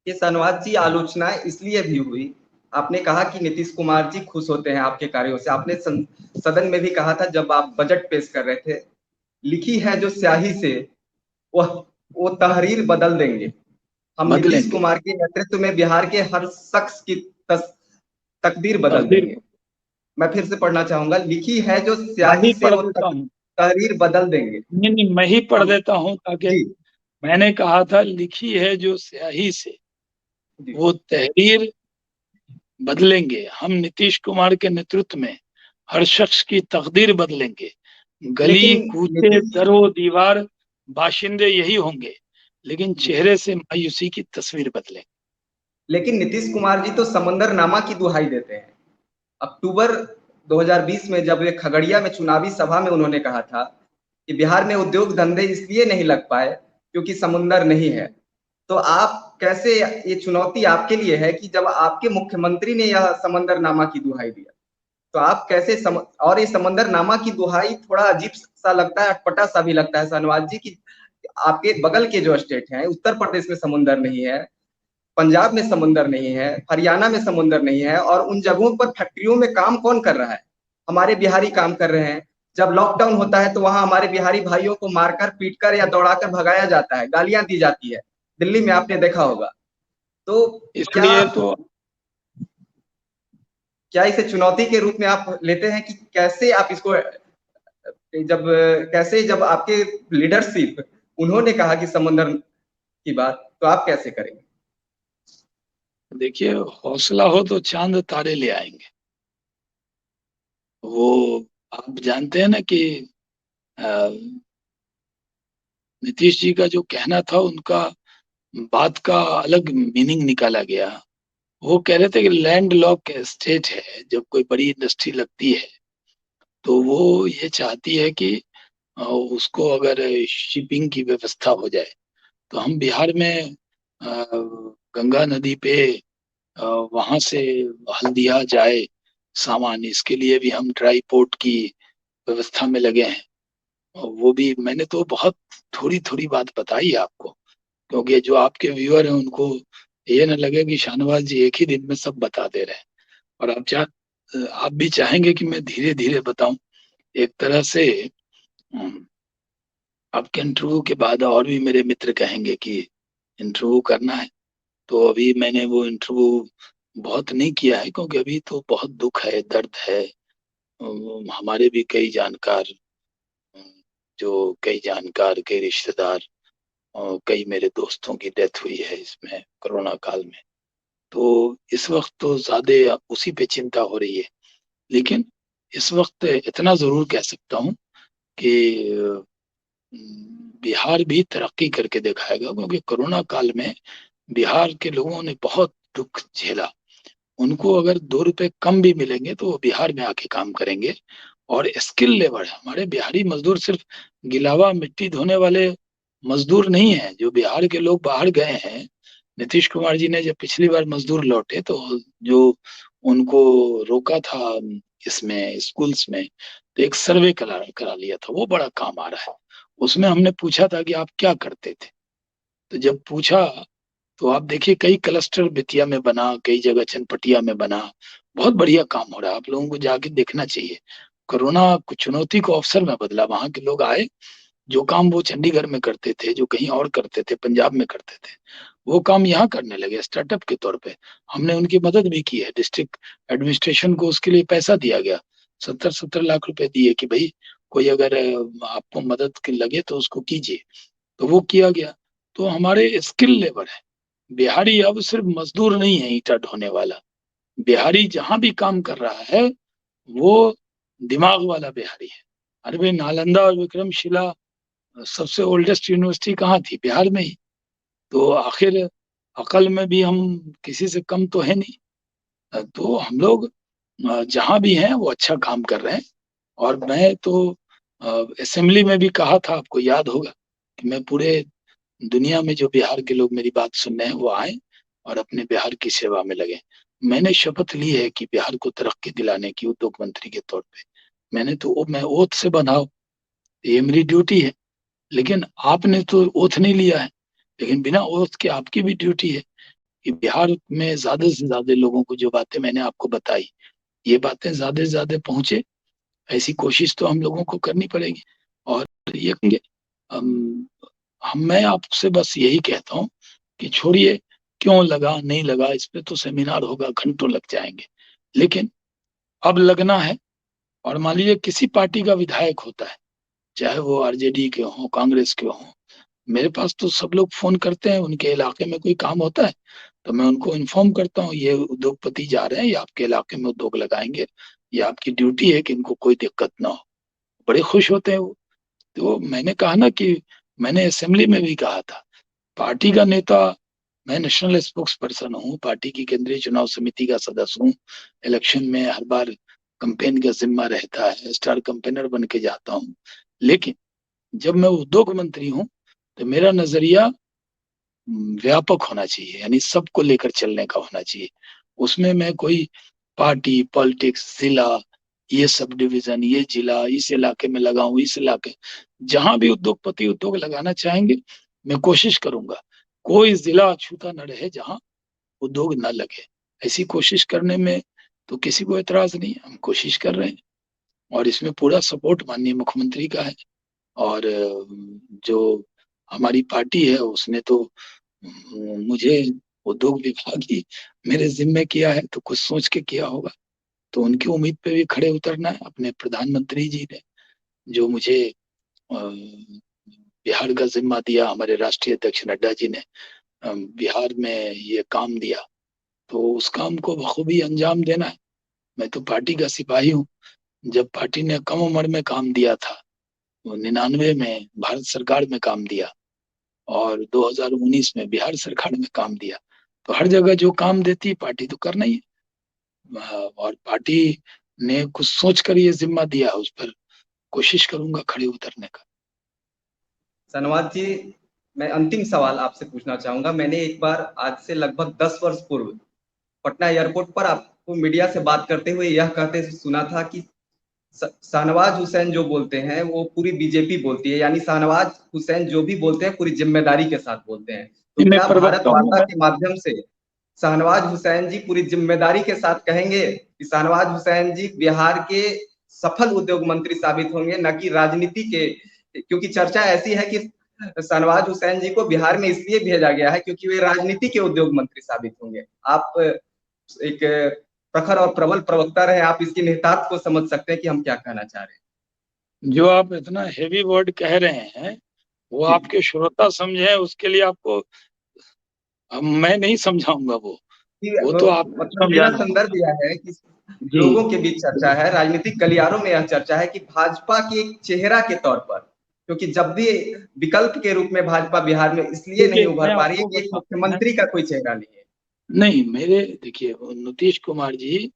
ये शाहनवाज जी, आलोचना इसलिए भी हुई, आपने कहा कि नीतीश कुमार जी खुश होते हैं आपके कार्यों से। आपने सदन में भी कहा था जब आप बजट पेश कर रहे थे, लिखी है जो स्याही से वह वो तहरीर बदल देंगे। हम नीतीश बदलेंगे। कुमार के नेतृत्व में बिहार के हर शख्स की तकदीर बदल तकदीर देंगे। मैं फिर से पढ़ना चाहूंगा, लिखी है जो मैं स्याही ही से पढ़ वो देता हूँ। तहरीर बदल देंगे। नहीं नहीं, मैं ही पढ़ हम देता हूँ ताकि, जी, मैंने कहा था लिखी है जो स्याही से जी। वो तहरीर बदलेंगे। हम नीतीश कुमार के नेतृत्व में हर शख्स की तकदीर बदलेंगे। लेकिन गली कूचे नीतीश जी, दरो दीवार बाशिंदे यही होंगे, लेकिन जी, चेहरे से मायूसी की तस्वीर बदलेंगे। लेकिन नीतीश कुमार जी तो समंदरनामा की दुहाई देते हैं। अक्टूबर 2020 में जब वे खगड़िया में चुनावी सभा में उन्होंने कहा था कि बिहार में उद्योग धंधे इसलिए नहीं लग पाए क्योंकि समुंदर नहीं है। तो आप कैसे, ये चुनौती आपके लिए है कि जब आपके मुख्यमंत्री ने यह समंदरनामा की दुहाई दिया, तो आप कैसे और ये समंदरनामा की दुहाई थोड़ा अजीब सा लगता है, अटपटा सा भी लगता है शाहनवाज जी, की आपके बगल के जो स्टेट हैं, उत्तर प्रदेश में समुंदर नहीं है, पंजाब में समुंदर नहीं है, हरियाणा में समुंदर नहीं है, और उन जगहों पर फैक्ट्रियों में काम कौन कर रहा है? हमारे बिहारी काम कर रहे हैं। जब लॉकडाउन होता है तो वहां हमारे बिहारी भाइयों को मारकर, पीटकर या दौड़ाकर भगाया जाता है, गालियां दी जाती है। दिल्ली में आपने देखा होगा। तो क्या इसलिए आप, तो क्या इसे चुनौती के रूप में आप लेते हैं कि कैसे आप इसको, जब कैसे जब आपके लीडरशिप उन्होंने कहा कि समंदर की बात, तो आप कैसे करेंगे? देखिए, हौसला हो तो चांद तारे ले आएंगे। वो आप जानते हैं ना कि अ, नीतीश जी का जो कहना था, उनका बात का अलग मीनिंग निकाला गया। वो कह रहे थे कि लैंड लॉक स्टेट है, जब कोई बड़ी इंडस्ट्री लगती है तो वो ये चाहती है कि उसको अगर शिपिंग की व्यवस्था हो जाए। तो हम बिहार में गंगा नदी पे वहां से हल्दिया जाए सामान, इसके लिए भी हम ड्राई पोर्ट की व्यवस्था में लगे हैं। और वो भी मैंने तो बहुत थोड़ी थोड़ी बात बताई आपको, क्योंकि जो आपके व्यूअर हैं उनको ये न लगे कि शाहनवाज जी एक ही दिन में सब बता दे रहे हैं। और आप भी चाहेंगे कि मैं धीरे धीरे बताऊं। एक तरह से आपके इंटरव्यू के बाद और भी मेरे मित्र कहेंगे कि इंटरव्यू करना है। तो अभी मैंने वो इंटरव्यू बहुत नहीं किया है, क्योंकि अभी तो बहुत दुख है, दर्द है। हमारे भी कई जानकार, अम, जो कई जानकार, कई रिश्तेदार और कई मेरे दोस्तों की डेथ हुई है इसमें कोरोना काल में। तो इस वक्त तो ज्यादा उसी पे चिंता हो रही है। लेकिन इस वक्त इतना जरूर कह सकता हूँ कि बिहार भी तरक्की करके दिखाएगा, क्योंकि कोरोना काल में बिहार के लोगों ने बहुत दुख झेला। उनको अगर 2 रुपए कम भी मिलेंगे तो वो बिहार में आके काम करेंगे। और स्किल लेबर है, हमारे बिहारी मजदूर सिर्फ गिलावा मिट्टी धोने वाले मजदूर नहीं है। जो बिहार के लोग बाहर गए हैं, नीतीश कुमार जी ने जब पिछली बार मजदूर लौटे तो जो उनको रोका था इसमें स्कूल्स में, तो एक सर्वे करा करा लिया था। वो बड़ा काम आ रहा है। उसमें हमने पूछा था कि आप क्या करते थे। तो जब पूछा तो आप देखिए, कई क्लस्टर बेतिया में बना, कई जगह चनपटिया में बना। बहुत बढ़िया काम हो रहा है, आप लोगों को जाके देखना चाहिए। कोरोना को चुनौती को अवसर में बदला। वहां के लोग आए, जो काम वो चंडीगढ़ में करते थे, जो कहीं और करते थे, पंजाब में करते थे, वो काम यहाँ करने लगे स्टार्टअप के तौर पे। हमने उनकी मदद भी की है। डिस्ट्रिक्ट एडमिनिस्ट्रेशन को उसके लिए पैसा दिया गया, 70-70 लाख रुपए दिए कि भाई कोई अगर आपको मदद के लगे तो उसको कीजिए। तो वो किया गया। तो हमारे स्किल लेबर है। बिहारी अब सिर्फ मजदूर नहीं है ईंटा ढोने वाला। बिहारी जहां भी काम कर रहा है वो दिमाग वाला बिहारी है। अरे भाई, नालंदा और विक्रमशिला सबसे ओल्डेस्ट यूनिवर्सिटी कहाँ थी? बिहार में ही। तो आखिर अकल में भी हम किसी से कम तो है नहीं। तो हम लोग जहां भी हैं वो अच्छा काम कर रहे हैं। और मैं तो असेंबली में भी कहा था, आपको याद होगा, कि मैं पूरे दुनिया में जो बिहार के लोग मेरी बात सुन रहे हैं वो आए और अपने बिहार की सेवा में लगे। मैंने शपथ ली है कि बिहार को तरक्की दिलाने की, उद्योग मंत्री के तौर पे। मैं ओथ से बंधा हूं, ये मेरी ड्यूटी है। लेकिन आपने तो ओथ नहीं लिया है। लेकिन बिना ओथ के आपकी भी ड्यूटी है कि बिहार में ज्यादा से ज्यादा लोगों को, जो बातें मैंने आपको बताई, ये बातें ज्यादा से ज्यादा पहुंचे। ऐसी कोशिश तो हम लोगों को करनी पड़ेगी। और ये कहेंगे, मैं आपसे बस यही कहता हूँ कि छोड़िए, क्यों लगा नहीं लगा इस पे तो सेमिनार होगा, घंटों लग जाएंगे। लेकिन अब लगना है। और मान लीजिए किसी पार्टी का विधायक होता है, चाहे वो आरजेडी के हों, कांग्रेस के हों, मेरे पास तो सब लोग फोन करते हैं, उनके इलाके में कोई काम होता है तो मैं उनको इन्फॉर्म करता हूँ ये उद्योगपति जा रहे हैं, ये आपके इलाके में उद्योग लगाएंगे, ये आपकी ड्यूटी है कि इनको कोई दिक्कत ना हो। बड़े खुश होते हैं वो। तो मैंने कहा ना कि मैंने असेंबली में भी कहा था, पार्टी का नेता, मैं नेशनल स्पोक्स पर्सन हूँ, पार्टी की केंद्रीय चुनाव समिति का सदस्य हूँ, इलेक्शन में हर बार कंपेन का जिम्मा रहता है, स्टार कंपेनर बन के जाता हूँ। लेकिन जब मैं उद्योग मंत्री हूँ तो मेरा नजरिया व्यापक होना चाहिए, यानी सबको लेकर चलने का होना चाहिए। उसमें मैं कोई पार्टी पॉलिटिक्स, जिला, ये सब डिवीजन, ये जिला, इस इलाके में लगाऊं, इस इलाके, जहां भी उद्योगपति उद्योग लगाना चाहेंगे मैं कोशिश करूंगा कोई जिला अछूता न रहे जहां उद्योग न लगे। ऐसी कोशिश करने में तो किसी को एतराज नहीं है, हम कोशिश कर रहे हैं और इसमें पूरा सपोर्ट माननीय मुख्यमंत्री का है। और जो हमारी पार्टी है उसने तो मुझे उद्योग विभाग ही मेरे जिम्मे किया है, तो कुछ सोच के किया होगा। तो उनकी उम्मीद पे भी खड़े उतरना है। अपने प्रधानमंत्री जी ने जो मुझे बिहार का जिम्मा दिया, हमारे राष्ट्रीय अध्यक्ष नड्डा जी ने बिहार में ये काम दिया, तो उस काम को बखूबी अंजाम देना है। मैं तो पार्टी का सिपाही हूँ। जब पार्टी ने कम उम्र में काम दिया था, वो 99 में भारत सरकार में काम दिया और 2019 में बिहार सरकार में काम दिया, तो हर जगह जो काम देती है पार्टी तो करना ही है। और पार्टी ने कुछ सोच कर ये जिम्मा दिया, उस पर कोशिश करूंगा खड़े उतरने का। धन्यवाद जी। मैं अंतिम सवाल आपसे पूछना चाहूंगा। मैंने एक बार आज से लगभग 10 वर्ष पूर्व पटना एयरपोर्ट पर आपको मीडिया से बात करते हुए यह कहते सुना था कि शाहनवाज हुसैन जो बोलते हैं वो पूरी बीजेपी बोलती है, यानी शाहनवाज हुसैन जो भी बोलते हैं पूरी जिम्मेदारी के साथ बोलते हैं। तो मैं क्या भारत प्रवक्ता हूँ वार्ता मैं। के माध्यम से शाहनवाज हुसैन जी पूरी जिम्मेदारी के साथ कहेंगे कि शाहनवाज हुसैन जी बिहार के सफल उद्योग मंत्री साबित होंगे, न कि राजनीति के? क्योंकि चर्चा ऐसी है कि शाहनवाज हुसैन जी को बिहार में इसलिए भेजा गया है क्योंकि वे राजनीति के उद्योग मंत्री साबित होंगे। आप एक प्रखर और प्रबल प्रवक्ता रहे, आप इसकी निहितार्थ को समझ सकते हैं कि हम क्या कहना चाह रहे हैं। जो आप इतना हेवी वर्ड कह रहे हैं वो जी आपके श्रोता समझे, उसके लिए आपको मैं नहीं समझाऊंगा, वो तो आप मतलब मेरा समझाना संदर्भ होगा। यह है कि जी। लोगों के बीच चर्चा है, राजनीतिक गलियारों में यह चर्चा है कि भाजपा के एक चेहरा के तौर पर, क्योंकि जब भी विकल्प के रूप में भाजपा बिहार में इसलिए नहीं देखिए उभर मैं पा रही है आपको कि एक बता मुख्यमंत्री का कोई चेहरा नहीं है। नहीं, मेरे देखिए नीतीश कुमार जी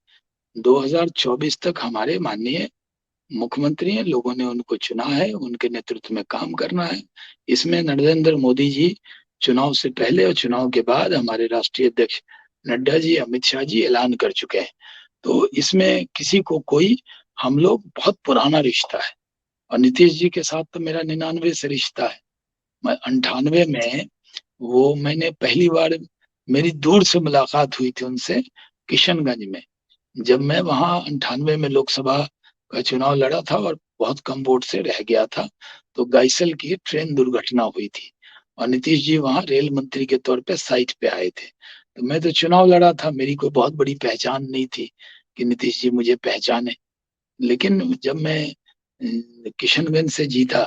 2024 तक हमारे माननीय मुख्यमंत्री हैं, लोगों ने उनको चुना है, उनके नेतृत्व में काम करना है। इसमें नरेंद्र मोदी जी चुनाव से पहले और चुनाव के बाद हमारे राष्ट्रीय अध्यक्ष नड्डा जी, अमित शाह जी ऐलान कर चुके हैं। तो इसमें किसी को कोई, हम लोग बहुत पुराना रिश्ता है और नीतीश जी के साथ तो मेरा 99 से रिश्ता है। मैं 98 में वो मैंने पहली बार मेरी दूर से मुलाकात हुई थी उनसे किशनगंज में, जब मैं वहां 98 में लोकसभा का चुनाव लड़ा था और बहुत कम वोट से रह गया था। तो गाइसल की ट्रेन दुर्घटना हुई थी और नीतीश जी वहां रेल मंत्री के तौर पे साइट पे आए थे। तो मैं तो चुनाव लड़ा था, मेरी कोई बहुत बड़ी पहचान नहीं थी कि नीतीश जी मुझे पहचाने। लेकिन जब मैं किशनगंज से जीता,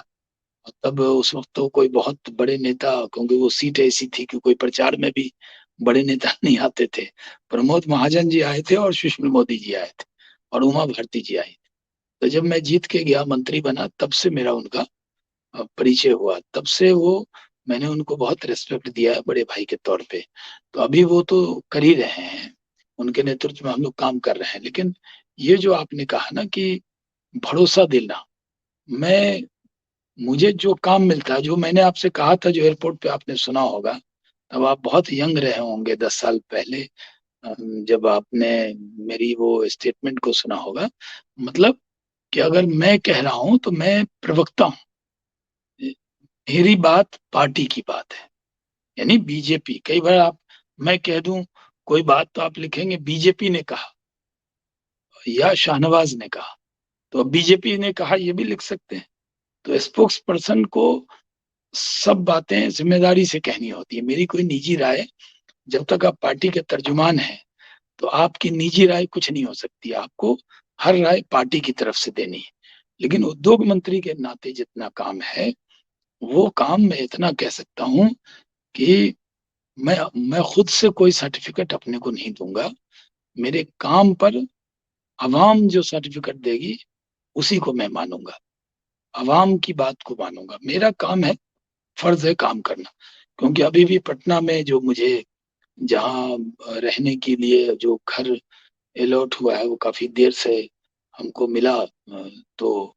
तब उस वक्त तो कोई बहुत बड़े नेता, क्योंकि वो सीट ऐसी थी कि कोई प्रचार में भी बड़े नेता नहीं आते थे। प्रमोद महाजन जी आए थे और सुशील मोदी जी आए थे और उमा भारती जी आई। तो जब मैं जीत के गया, मंत्री बना, तब से मेरा उनका परिचय हुआ। तब से वो मैंने उनको बहुत रेस्पेक्ट दिया है बड़े भाई के तौर पे। तो अभी वो तो कर ही रहे हैं, उनके नेतृत्व में हम लोग काम कर रहे हैं। लेकिन ये जो आपने कहा ना कि भरोसा दिलाना, मैं मुझे जो काम मिलता है, जो मैंने आपसे कहा था, जो एयरपोर्ट पे आपने सुना होगा, तब आप बहुत यंग रहे होंगे 10 साल पहले, जब आपने मेरी वो स्टेटमेंट को सुना होगा। मतलब कि अगर मैं कह रहा हूं तो मैं प्रवक्ता हूं, मेरी बात पार्टी की बात है, यानी बीजेपी। कई बार आप, मैं कह दूं कोई बात तो आप लिखेंगे बीजेपी ने कहा या शाहनवाज ने कहा, तो अब बीजेपी ने कहा ये भी लिख सकते हैं। तो स्पोक्स पर्सन को सब बातें जिम्मेदारी से कहनी होती है। मेरी कोई निजी राय, जब तक आप पार्टी के तर्जुमान हैं तो आपकी निजी राय कुछ नहीं हो सकती, आपको हर राय पार्टी की तरफ से देनी है। लेकिन उद्योग मंत्री के नाते जितना काम है, वो काम मैं इतना कह सकता हूं कि मैं खुद से कोई सर्टिफिकेट अपने को नहीं दूंगा। मेरे काम पर अवाम जो सर्टिफिकेट देगी उसी को मैं मानूंगा, अवाम की बात को मानूंगा। मेरा काम है, फर्ज है काम करना। क्योंकि अभी भी पटना में जो मुझे जहाँ रहने के लिए जो घर अलॉट हुआ है वो काफी देर से हमको मिला, तो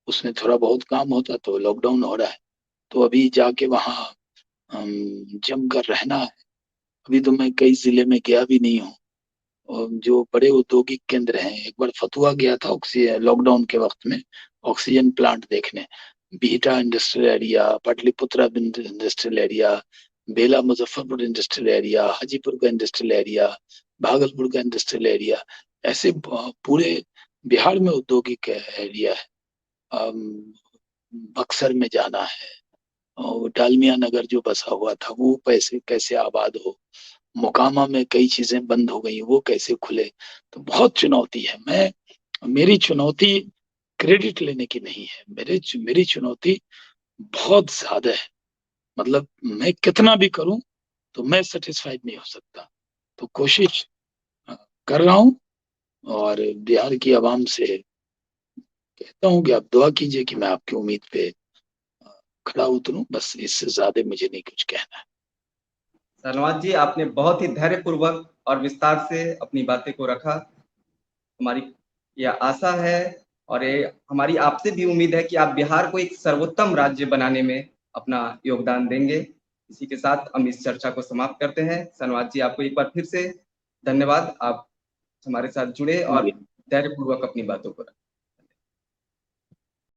उसमें थोड़ा बहुत काम होता, तो लॉकडाउन हो रहा है, तो अभी जाके वहाँ जम कर रहना है। अभी तो मैं कई जिले में गया भी नहीं हूँ। और जो बड़े औद्योगिक केंद्र हैं, एक बार फतुहा गया था ऑक्सीजन लॉकडाउन के वक्त में, ऑक्सीजन प्लांट देखने। Bihta industrial area, Pataliputra industrial area, Bela Muzaffarpur industrial area, Hajipur का इंडस्ट्रियल एरिया, भागलपुर का इंडस्ट्रियल एरिया, ऐसे पूरे बिहार में औद्योगिक एरिया है। बक्सर में जाना है, और डालमिया नगर जो बसा हुआ था वो पैसे कैसे आबाद हो, मोकामा में कई चीजें बंद हो गई वो कैसे खुले। तो बहुत चुनौती है। मेरी चुनौती क्रेडिट लेने की नहीं है, मेरी चुनौती बहुत ज्यादा है। मतलब मैं कितना भी करूं तो मैं सेटिस्फाइड नहीं हो सकता। तो कोशिश कर रहा हूं, और बिहार की आवाम से कहता हूं कि आप दुआ कीजिए कि मैं आपकी उम्मीद पे खड़ा उतरूं। बस इससे ज्यादा मुझे नहीं कुछ कहना है। धन्यवाद जी, आपने बहुत ही धैर्यपूर्वक और विस्तार से अपनी बातें को रखा। हमारी यह आशा है और ये हमारी आपसे भी उम्मीद है कि आप बिहार को एक सर्वोत्तम राज्य बनाने में अपना योगदान देंगे। इसी के साथ हम इस चर्चा को समाप्त करते हैं। धन्यवाद जी, आपको एक बार फिर से धन्यवाद। आप हमारे साथ जुड़े और जी। धैर्यपूर्वक अपनी बातों को रखें।